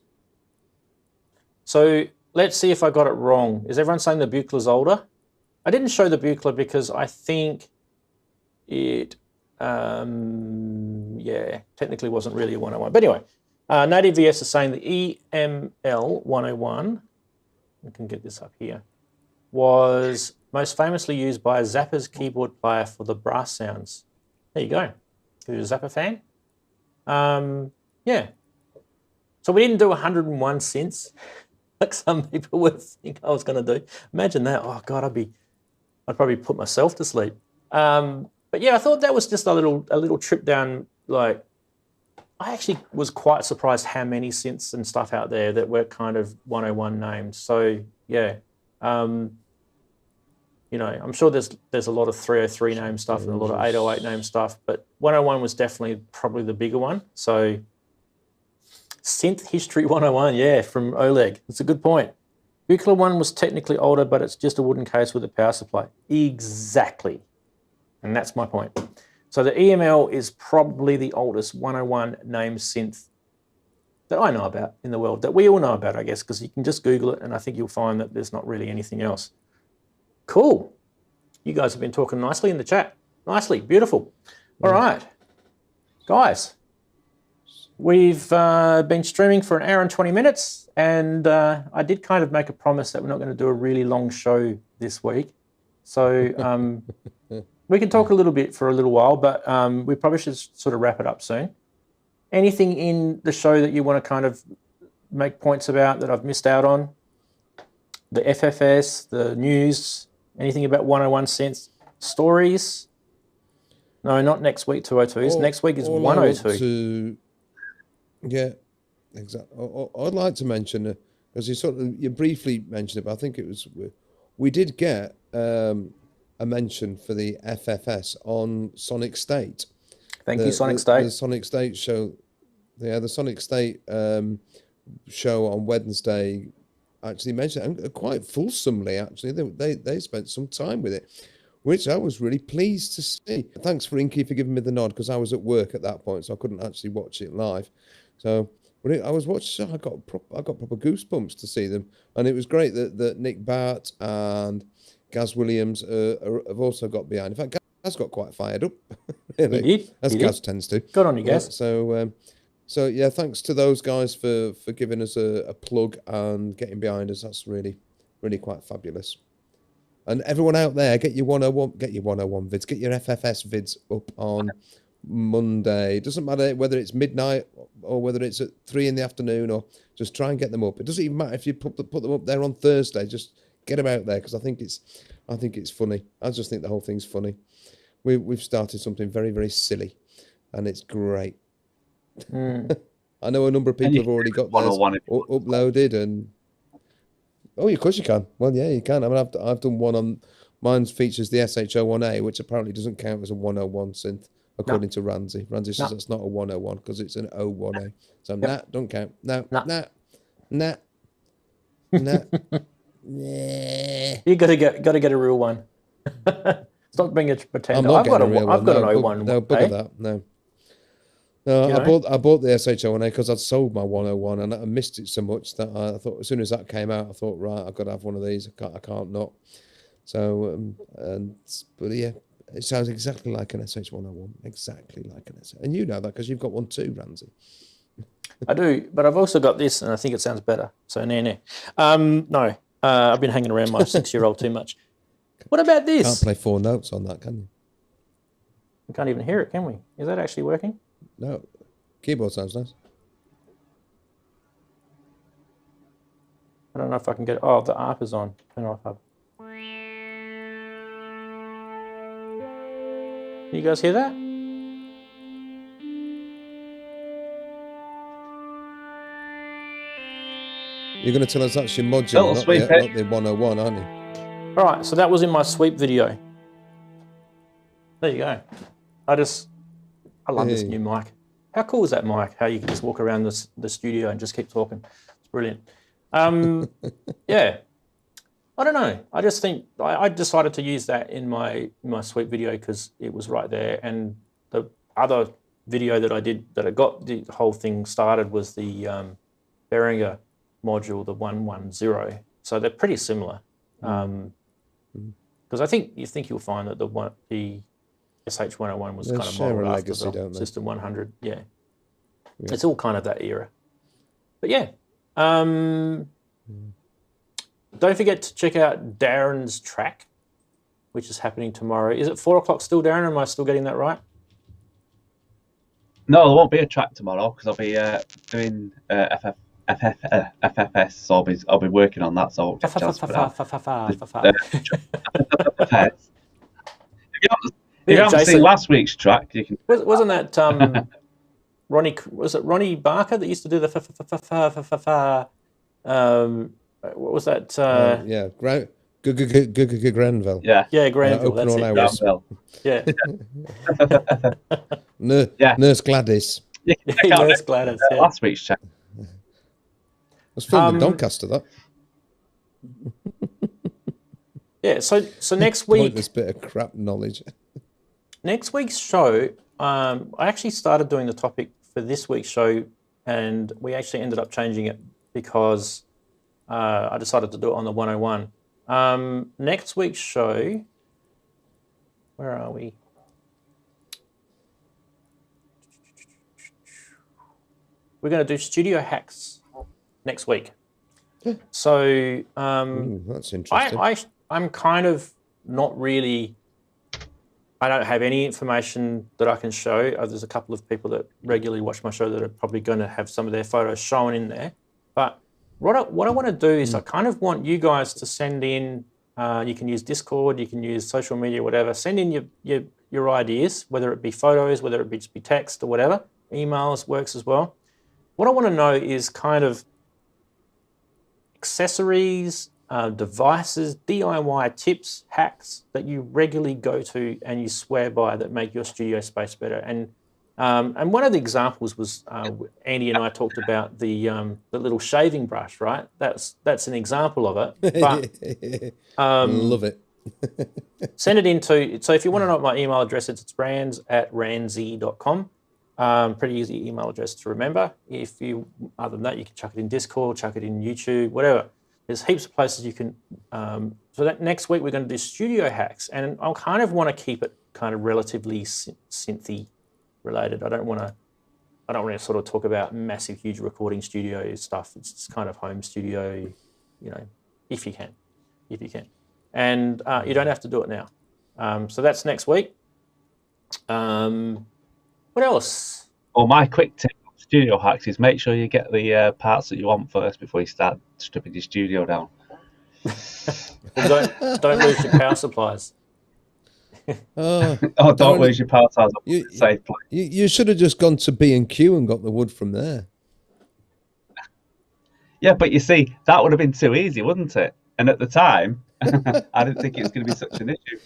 So let's see if I got it wrong. Is everyone saying the Buchla's older? I didn't show the Buchla because I think it, yeah, technically wasn't really a 101. But anyway, Native VS is saying the EML 101, I can get this up here, was most famously used by Zappa's keyboard player for the brass sounds. There you go. Who's a Zappa fan? Yeah. So we didn't do 101 synths like some people would think I was going to do. Imagine that. Oh God, I'd probably put myself to sleep. But yeah, I thought that was just a little trip down. Like, I actually was quite surprised how many synths and stuff out there that were kind of 101 named. So yeah, you know, I'm sure there's a lot of 303 name stuff and a lot of 808 name stuff, but 101 was definitely probably the bigger one. So Synth History 101, yeah, from Oleg. That's a good point. Buchla one was technically older, but it's just a wooden case with a power supply. Exactly. And that's my point. So the EML is probably the oldest 101 named synth that I know about in the world, that we all know about, I guess, because you can just Google it and I think you'll find that there's not really anything else. Cool. You guys have been talking nicely in the chat. Nicely, beautiful. All right, guys, we've been streaming for 1 hour and 20 minutes, and I did kind of make a promise that we're not going to do a really long show this week. So we can talk a little bit for a little while, but we probably should sort of wrap it up soon. Anything in the show that you want to kind of make points about that I've missed out on? The FFS, the news, anything about 101 synths, stories? No, not next week, 202s. Next week is 102. Yeah, exactly. I'd like to mention, as you briefly mentioned it, but I think it was, we did get a mention for the FFS on Sonic State. Thank you, Sonic State. The Sonic State show, yeah, the Sonic State show on Wednesday actually mentioned, and quite fulsomely actually, they spent some time with it, which I was really pleased to see. Thanks for Inky for giving me the nod, because I was at work at that point, so I couldn't actually watch it live. So when I was watching, I got proper goosebumps to see them, and it was great that Nick Bart and Gaz Williams have also got behind. In fact, Gaz got quite fired up, really, as Gaz tends to. Good on you, Gaz. So yeah, thanks to those guys for giving us a plug and getting behind us. That's really, really quite fabulous. And everyone out there, get your 101 vids, get your FFS vids up on Monday. It doesn't matter whether it's midnight or whether it's at 3 in the afternoon, or just try and get them up. It doesn't even matter if you put them up there on Thursday. Just get them out there, because I think it's funny. I just think the whole thing's funny. We've started something very, very silly, and it's great. I know a number of people have already got theirs 101 if you uploaded, and of course you can. Well, yeah, you can. I mean, I've done one on mine features the SH01A, which apparently doesn't count as a 101 synth according to Ramsey. Ramsey says it's not a 101 because it's an 01A. So don't count. No. You got to get a real one. Stop being a pretender. I've got an 01. No, bugger that. No. No, I bought the SH01A because I'd sold my 101 and I missed it so much that I thought as soon as that came out, I thought, right, I've got to have one of these. I can't not. So, but yeah, it sounds exactly like an SH101, exactly like an SH. And you know that because you've got one too, Ramsey. I do, but I've also got this, and I think it sounds better. So no. I've been hanging around my 6-year-old too much. What about this? Can't play 4 notes on that, can you? We can't even hear it, can we? Is that actually working? No. Keyboard sounds nice. I don't know if I can get it. Oh, the ARP is on. Turn off ARP. You guys hear that? You're going to tell us that's your module, not the 101, aren't you? All right, so that was in my sweep video. There you go. I love this new mic. How cool is that mic? How you can just walk around the studio and just keep talking. It's brilliant. Yeah. I don't know. I just think I decided to use that in my sweep video because it was right there. And the other video that I did that I got the whole thing started was the Behringer module, the 110. So they're pretty similar. Because I think you'll find that the SH101 was kind of modeled after the System 100. Yeah. It's all kind of that era. But yeah. Don't forget to check out Darren's track, which is happening tomorrow. Is it 4 o'clock still, Darren? Am I still getting that right? No, there won't be a track tomorrow because I'll be doing FFS, so I'll be working on that. So if you haven't seen last week's track, you can. Wasn't that Ronnie? Was it Ronnie Barker that used to do the what was that? Yeah, Granville. Yeah, Granville. Open all hours. Yeah. Nurse Gladys. Nurse Gladys. Yeah. Last week's track. I was filmed in Doncaster, that. Yeah, so next week... This bit of crap knowledge. Next week's show, I actually started doing the topic for this week's show, and we actually ended up changing it because I decided to do it on the 101. Next week's show... Where are we? We're going to do studio hacks next week. So that's interesting. I'm kind of not really, I don't have any information that I can show. There's a couple of people that regularly watch my show that are probably going to have some of their photos shown in there. But what I want to do is I kind of want you guys to send in, you can use Discord, you can use social media, whatever. Send in your ideas, whether it be photos, whether it be text or whatever. Emails works as well. What I want to know is kind of accessories, devices, DIY tips, hacks that you regularly go to and you swear by that make your studio space better. And one of the examples was Andy and I talked about the little shaving brush, right? That's an example of it. But love it. Send it into. So if you want to know what my email address is, it's randsy.com. Pretty easy email address to remember. Other than that, you can chuck it in Discord, chuck it in YouTube, whatever. There's heaps of places you can. So that next week we're going to do studio hacks, and I kind of want to keep it kind of relatively synthy related. I don't want to sort of talk about massive, huge recording studio stuff. It's just kind of home studio, if you can, and you don't have to do it now. So that's next week. What else? Well, my quick tip on studio hacks is make sure you get the parts that you want first before you start stripping your studio down. Well, don't lose your power supplies. Don't lose your power supplies. Safe place. You should have just gone to B&Q and got the wood from there. Yeah, but you see, that would have been too easy, wouldn't it? And at the time, I didn't think it was going to be such an issue.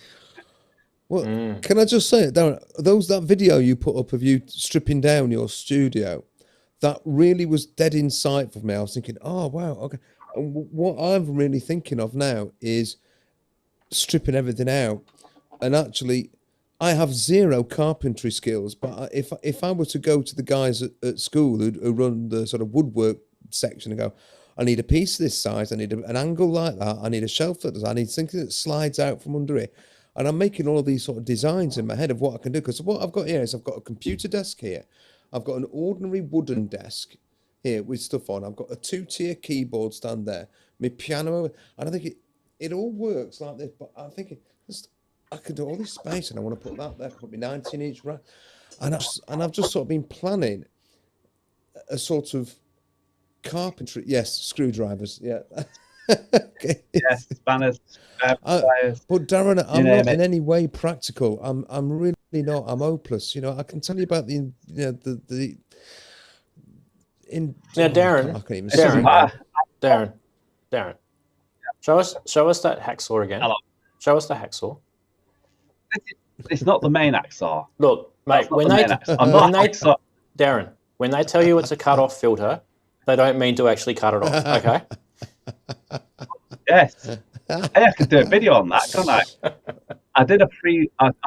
Well, can I just say, Darren, that video you put up of you stripping down your studio, that really was dead insight for me. I was thinking, oh wow, okay. And what I'm really thinking of now is stripping everything out. And actually, I have zero carpentry skills, but if I were to go to the guys at school who run the sort of woodwork section and go, I need a piece this size, I need an angle like that, I need a shelf that does, I need something that slides out from under it. And I'm making all of these sort of designs in my head of what I can do. Because what I've got here is I've got a computer desk here. I've got an ordinary wooden desk here with stuff on. I've got a 2-tier keyboard stand there. My piano. And I think it all works like this. But I'm thinking, I could do all this space and I want to put that there. Put my 19-inch rack. And I've just sort of been planning a sort of carpentry. Yes, screwdrivers. Yeah. Okay. Yes, spanners. But Darren, I'm not in any way practical. I'm really not. I'm hopeless. I can tell you about the Now, Darren, I can't even say Darren, show us that hacksaw again. Hello. Show us the hacksaw. It's not the main hacksaw. Look, mate, Darren, when they tell you it's a cut-off filter, they don't mean to actually cut it off. Okay. Yes. Hey, I could do a video on that, couldn't I? I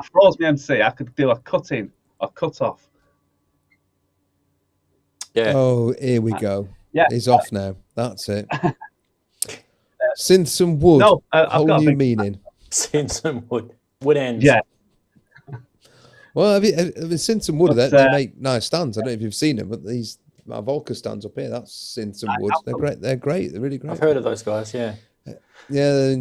froze my MC. I could do a cut-off. Yeah. Oh, here we go. Yeah. It's off now. That's it. Synths and wood. No, whole new meaning. Synths and wood ends. Yeah. Well, Synths and wood, they make nice stands. I don't know if you've seen them, but these Volca stands up here, that's Synths and wood. They're great. They're great. They're really great. I've heard of those guys. Yeah. Yeah,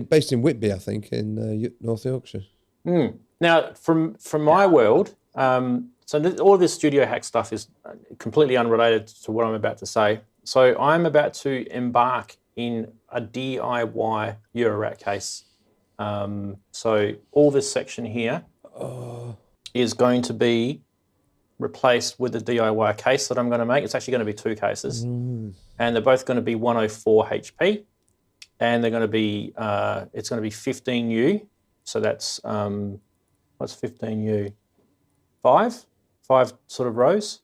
based in Whitby, I think, in North Yorkshire. Now, from my world, all this studio hack stuff is completely unrelated to what I'm about to say. So I'm about to embark in a DIY Eurorack case. So all this section here is going to be replaced with a DIY case that I'm going to make. It's actually going to be 2 cases, and they're both going to be 104 HP, and they're going to be it's going to be 15U. So that's what's 15U? 5 sort of rows.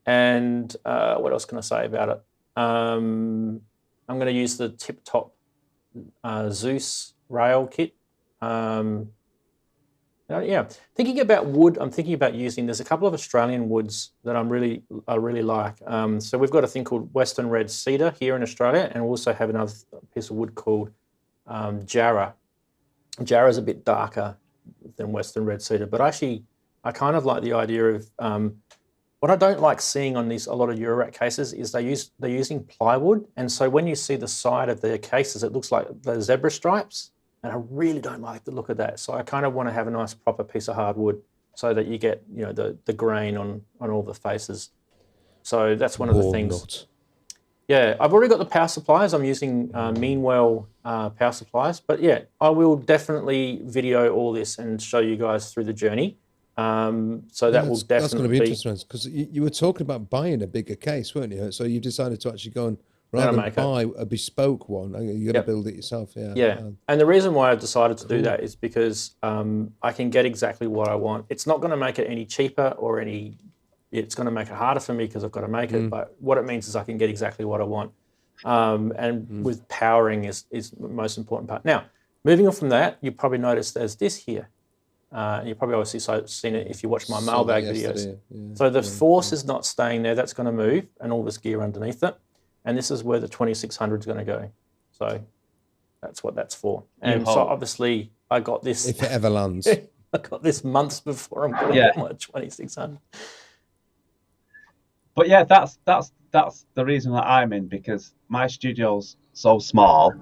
And what else can I say about it? I'm going to use the Tip Top Zeus rail kit. Yeah, thinking about wood, I'm thinking about using, there's a couple of Australian woods that I really like. So we've got a thing called Western Red Cedar here in Australia, and we also have another piece of wood called Jarrah. Jarrah is a bit darker than Western Red Cedar, but actually I kind of like the idea of, what I don't like seeing on a lot of Eurorack cases is they're using plywood, and so when you see the side of their cases, it looks like the zebra stripes. And I really don't like the look of that. So I kind of want to have a nice proper piece of hardwood so that you get, the grain on all the faces. So that's one of the things. Yeah, I've already got the power supplies. I'm using Meanwell power supplies. But yeah, I will definitely video all this and show you guys through the journey. So that will definitely That's going to be interesting because you were talking about buying a bigger case, weren't you? So you decided to actually go and rather than buy a bespoke one, you're going to build it yourself. Yeah. And the reason why I decided to do that is because I can get exactly what I want. It's not going to make it any cheaper or it's going to make it harder for me because I've got to make it. But what it means is I can get exactly what I want. And with powering is the most important part. Now, moving on from that, you probably noticed there's this here. And you probably obviously seen it if you watch my mailbag videos. Yeah. So the force is not staying there. That's going to move and all this gear underneath it. And this is where the 2600 is going to go. So that's what that's for. And so obviously I got this. If it ever lands. I got this months before I'm going to get my 2600. But yeah, that's the reason that I'm in, because my studio's so small,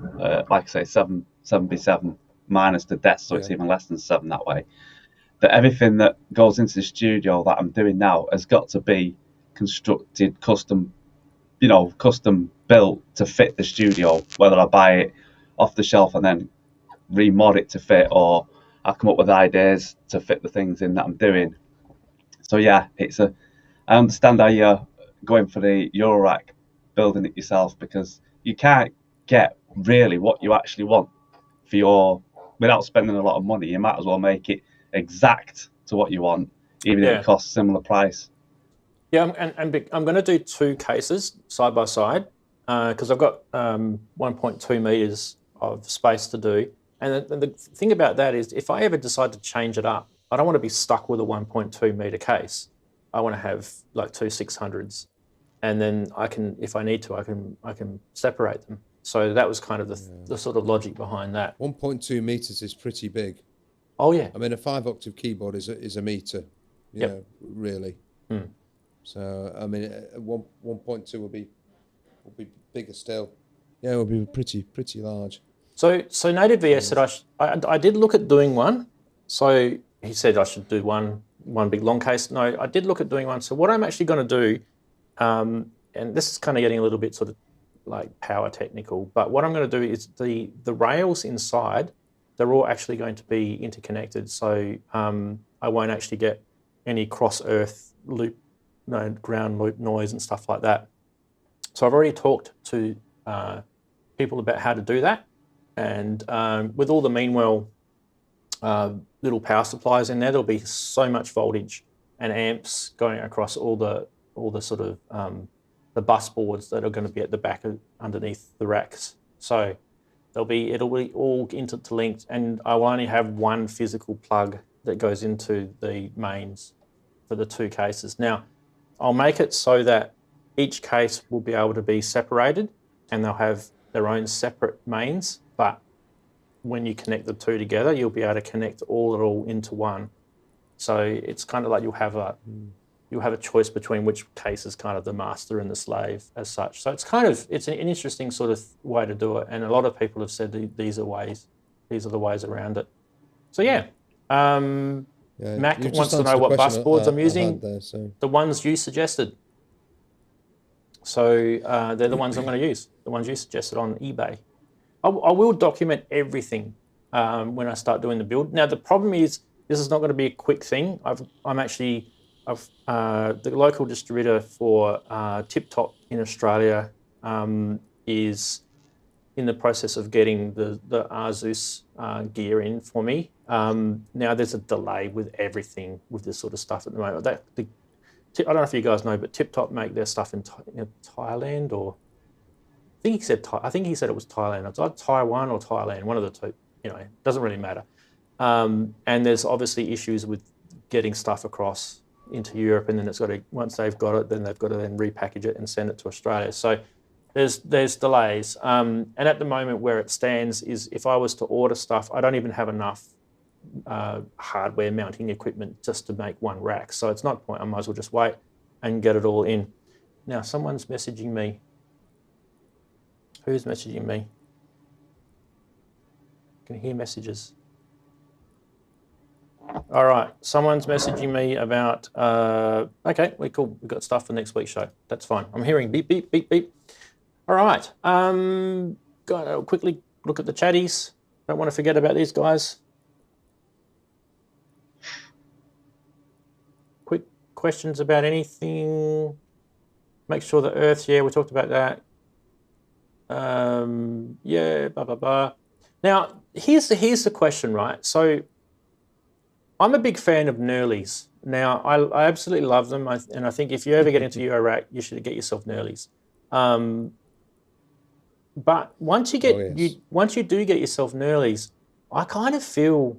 like I say, 7x7 minus the desk, so it's even less than 7 that way, that everything that goes into the studio that I'm doing now has got to be constructed, custom built to fit the studio, whether I buy it off the shelf and then remod it to fit, or I come up with ideas to fit the things in that I'm doing. So yeah, I understand how you're going for the Eurorack building it yourself, because you can't get really what you actually want for your, without spending a lot of money. You might as well make it exact to what you want, even if it costs similar price. Yeah, and I'm going to do 2 cases side by side because I've got 1.2 meters of space to do. And the thing about that is, if I ever decide to change it up, I don't want to be stuck with a 1.2 meter case. I want to have like 2 600s, and then I can, if I need to, I can separate them. So that was kind of the sort of logic behind that. 1.2 meters is pretty big. Oh yeah. I mean, a 5-octave keyboard is a meter, you know, really. Mm. So I mean, 1.2 will be bigger still. Yeah, it will be pretty large. So Native VS said I did look at doing one. So he said I should do one big long case. No, I did look at doing one. So what I'm actually going to do, and this is kind of getting a little bit sort of like power technical, but what I'm going to do is the rails inside, they're all actually going to be interconnected. So I won't actually get any cross earth loop, ground loop noise and stuff like that. So I've already talked to people about how to do that. And with all the Meanwell little power supplies in there, there'll be so much voltage and amps going across all the sort of the bus boards that are going to be at the back underneath the racks. So it'll be all interlinked, and I will only have one physical plug that goes into the mains for the 2 cases. Now, I'll make it so that each case will be able to be separated, and they'll have their own separate mains, but when you connect the 2 together, you'll be able to connect it all into one. So it's kind of like you'll have a choice between which case is kind of the master and the slave as such. So it's an interesting sort of way to do it, and a lot of people have said these are the ways around it. So yeah, Mac wants to know what bus boards I'm using. The ones you suggested. So they're the ones I'm going to use, the ones you suggested on eBay. I will document everything when I start doing the build. Now, the problem is this is not going to be a quick thing. The local distributor for Tip Top in Australia is in the process of getting the Asus gear in for me. Now, there's a delay with everything with this sort of stuff at the moment. I don't know if you guys know, but Tip Top make their stuff in Thailand, or I think he said it was Thailand. It's either Taiwan or Thailand, one of the two. It doesn't really matter. And there's obviously issues with getting stuff across into Europe, and then it's got to, once they've got it, then they've got to then repackage it and send it to Australia. So there's delays. And at the moment where it stands is, if I was to order stuff, I don't even have enough hardware mounting equipment just to make one rack. So it's not point. I might as well just wait and get it all in. Now, someone's messaging me. Who's messaging me? I can hear messages. All right, someone's messaging me about, okay, we're cool. We've got stuff for next week's show. That's fine. I'm hearing beep, beep, beep, beep. All right, gotta quickly look at the chatties. Don't want to forget about these guys. Quick questions about anything. Make sure the Earth's, yeah, we talked about that. Yeah, blah, blah, blah. Now, here's the question, right? So I'm a big fan of Nurleys. Now, I absolutely love them, and I think if you ever get into Eurorack, you should get yourself Nurleys. But once you once you do get yourself Nurleys, I kind of feel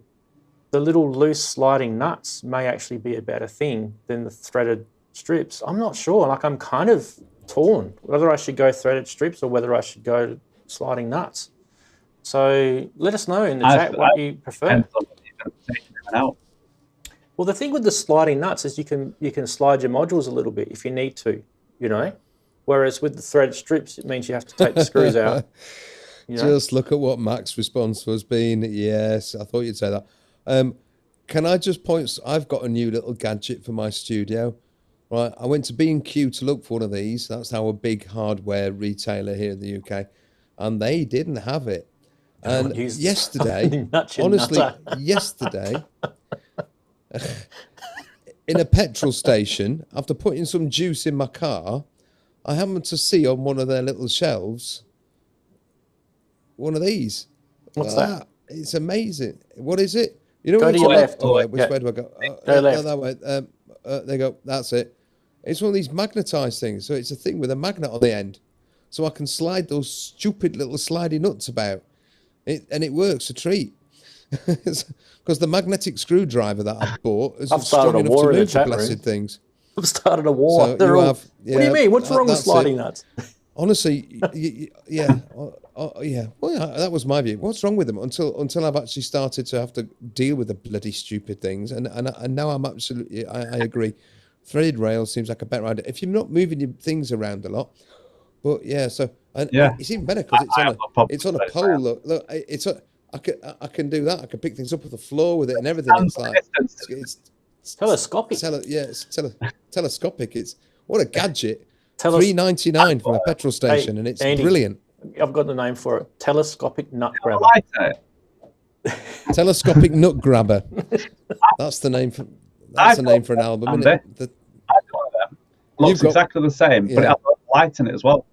the little loose sliding nuts may actually be a better thing than the threaded strips. I'm not sure. Like, I'm kind of torn whether I should go threaded strips or whether I should go sliding nuts. So let us know in the chat what you prefer. Well, the thing with the sliding nuts is you can slide your modules a little bit if you need to, Whereas with the threaded strips, it means you have to take the screws out. Just look at what Mac's response was being. Yes, I thought you'd say that. Can I just point? I've got a new little gadget for my studio. Right, I went to B&Q to look for one of these. That's our big hardware retailer here in the UK, and they didn't have it. And yesterday, honestly, yesterday, in a petrol station, after putting some juice in my car, I happened to see on one of their little shelves one of these. What's that? It's amazing. What is it? You know, Go when to it's your on left. oh, wait, which way do I go? Go left. That way. There you go. That's it. It's one of these magnetized things. So it's a thing with a magnet on the end. So I can slide those stupid little slidey nuts about. And it works a treat. Because the magnetic screwdriver that I bought isn't strong enough to move the blessed things. I've started a war. So They're you all, have, what do you mean? What's wrong with sliding nuts? Honestly, yeah. Well, yeah, that was my view. What's wrong with them? Until I've actually started to have to deal with the bloody stupid things, and now I'm absolutely. I agree. Threaded rail seems like a better idea if you're not moving your things around a lot. But yeah, so it's even better because it's on a pole. Look, I can do that. I can pick things up off the floor with it and everything. It's like it's telescopic. It's telescopic. It's what a gadget. $3.99 from a petrol station, and it's Andy, brilliant. I've got the name for it. Telescopic nut grabber. Telescopic nut grabber. That's the name for an album, isn't it? Looks exactly the same, but it has a light in it as well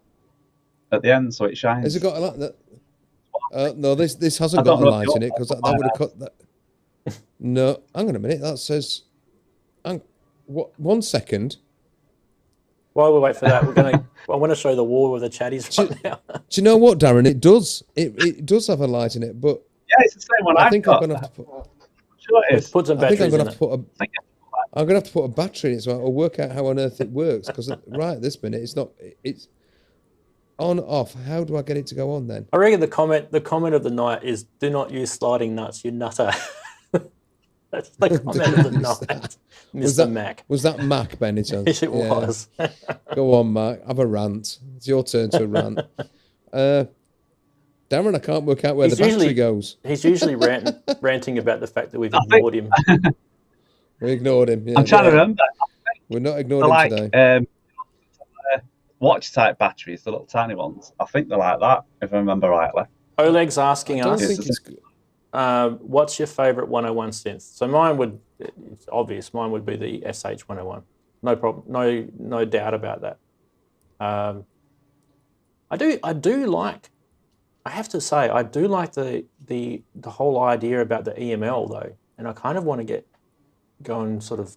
at the end, so it shines. Has it got a light? No, this hasn't got a light in it because that would have cut that. No, hang on a minute. That says. What? 1 second. While we wait for that, I want to show the wall with the chatties right now. Do you know what, Darren? It does. It does have a light in it, but yeah, it's the same one. I think I'm going to have to put. Sure it is. Put some batteries in it. I'm going to have to put a battery in it, so I'll work out how on earth it works. Because right at this minute, it's not. It's on off. How do I get it to go on then? I reckon the comment of the night is: "Do not use sliding nuts, you nutter." That's the comment of the night, Mr. Mac. Was that Mac, by any chance? Yes, it was. Go on, Mac. Have a rant. It's your turn to rant. Darren, I can't work out where the battery goes. He's usually ranting about the fact that we've ignored him. We ignored him. Yeah, I'm trying to remember. We're not ignoring him today. Watch type batteries, the little tiny ones. I think they're like that, if I remember rightly. Oleg's asking us. Think it's good. What's your favourite 101 synth? So it's obvious. Mine would be the SH101. No problem. No doubt about that. I do like. I have to say, I do like the whole idea about the EML though, and I kind of want to go and sort of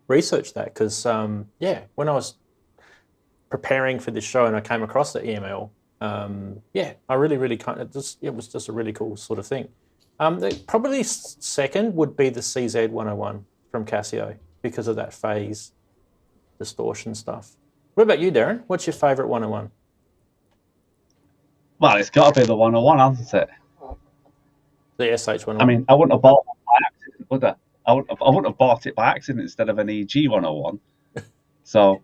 research that because when I was preparing for this show and I came across the EML, I really kind of it was just a really cool sort of thing. Probably second would be the CZ101 from Casio because of that phase distortion stuff. What about you, Darren? What's your favourite 101? Well, it's got to be the 101, hasn't it? The SH101. I mean, I wouldn't have bought it by accident, would I? I wouldn't have bought it by accident instead of an EG101. So...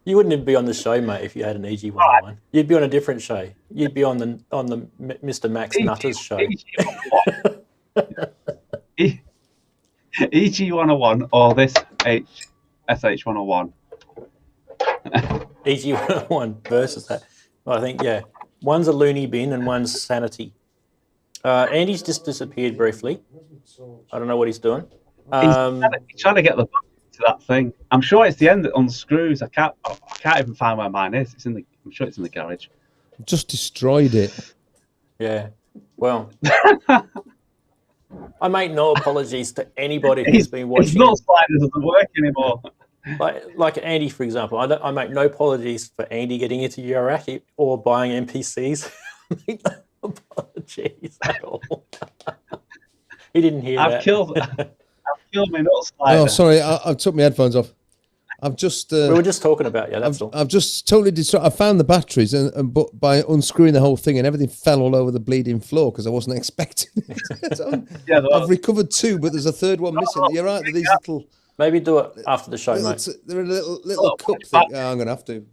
You wouldn't even be on the show, mate, if you had an EG101. You'd be on a different show. You'd be on the Mr. Max Nutters show. EG101 or this SH101. EG101 versus that. Well, I think, one's a loony bin and one's sanity. Andy's just disappeared briefly. I don't know what he's doing. He's trying to get the to that thing. I'm sure it's the end that unscrews. I can't even find where mine is. I'm sure it's in the garage. Just destroyed it. Yeah. Well, I make no apologies to anybody who's been watching. His nut slider doesn't work anymore. Like Andy, for example. I make no apologies for Andy getting into Iraq or buying NPCs. I make no apologies at all. He didn't hear that. I've killed my nut slider. Oh, sorry, I took my headphones off. I've just. We were just talking about you. That's all. I've just totally distracted. I found the batteries, but by unscrewing the whole thing, and everything fell all over the bleeding floor because I wasn't expecting it. I've recovered two, but there's a third one missing. You're right. These little. Maybe do it after the show, mate. They're a little cup thing. Oh, I'm gonna have to.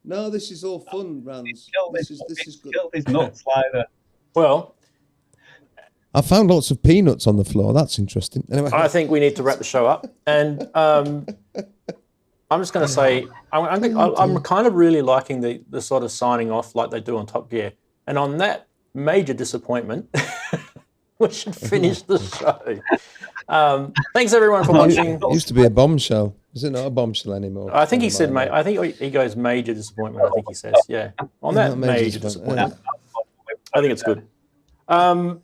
No, this is all fun, Rans. This is good. Killed his nut slider. Well. I found lots of peanuts on the floor. That's interesting. Anyway, I think we need to wrap the show up, and I'm just going to say I'm kind of really liking the sort of signing off like they do on Top Gear, and on that major disappointment, we should finish the show. Thanks everyone for watching. It used to be a bombshell. Is it not a bombshell anymore? I think he Never said, mind. mate. I think he goes major disappointment. I think he says, yeah. On that Not major major disappointment. disappointment. I think it's good.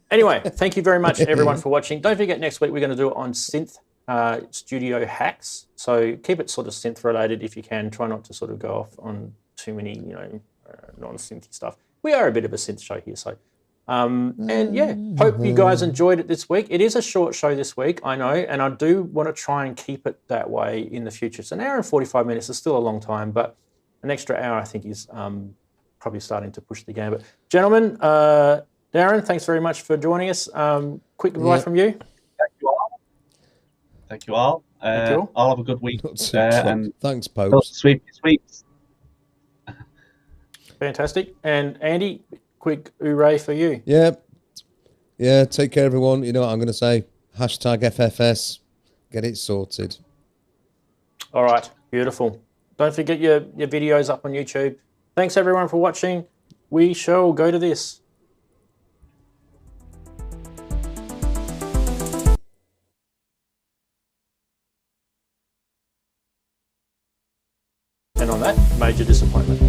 Anyway, thank you very much, everyone, for watching. Don't forget, next week we're going to do it on synth studio hacks. So keep it sort of synth related if you can. Try not to sort of go off on too many, non-synthy stuff. We are a bit of a synth show here, so. And yeah, hope you guys enjoyed it this week. It is a short show this week, I know, and I do want to try and keep it that way in the future. It's an hour and 45 minutes. It's still a long time, but an extra hour, I think, is probably starting to push the game. But gentlemen, Darren, thanks very much for joining us. Quick goodbye from you. Thank you all. Thank you all. Thank you all. All have a good week. Not too And Thanks, Popes. sweeps. Fantastic. And Andy, quick hooray for you. Yeah, take care, everyone. You know what I'm going to say? Hashtag FFS. Get it sorted. All right, beautiful. Don't forget your videos up on YouTube. Thanks, everyone, for watching. We shall go to this. And on that, major disappointment.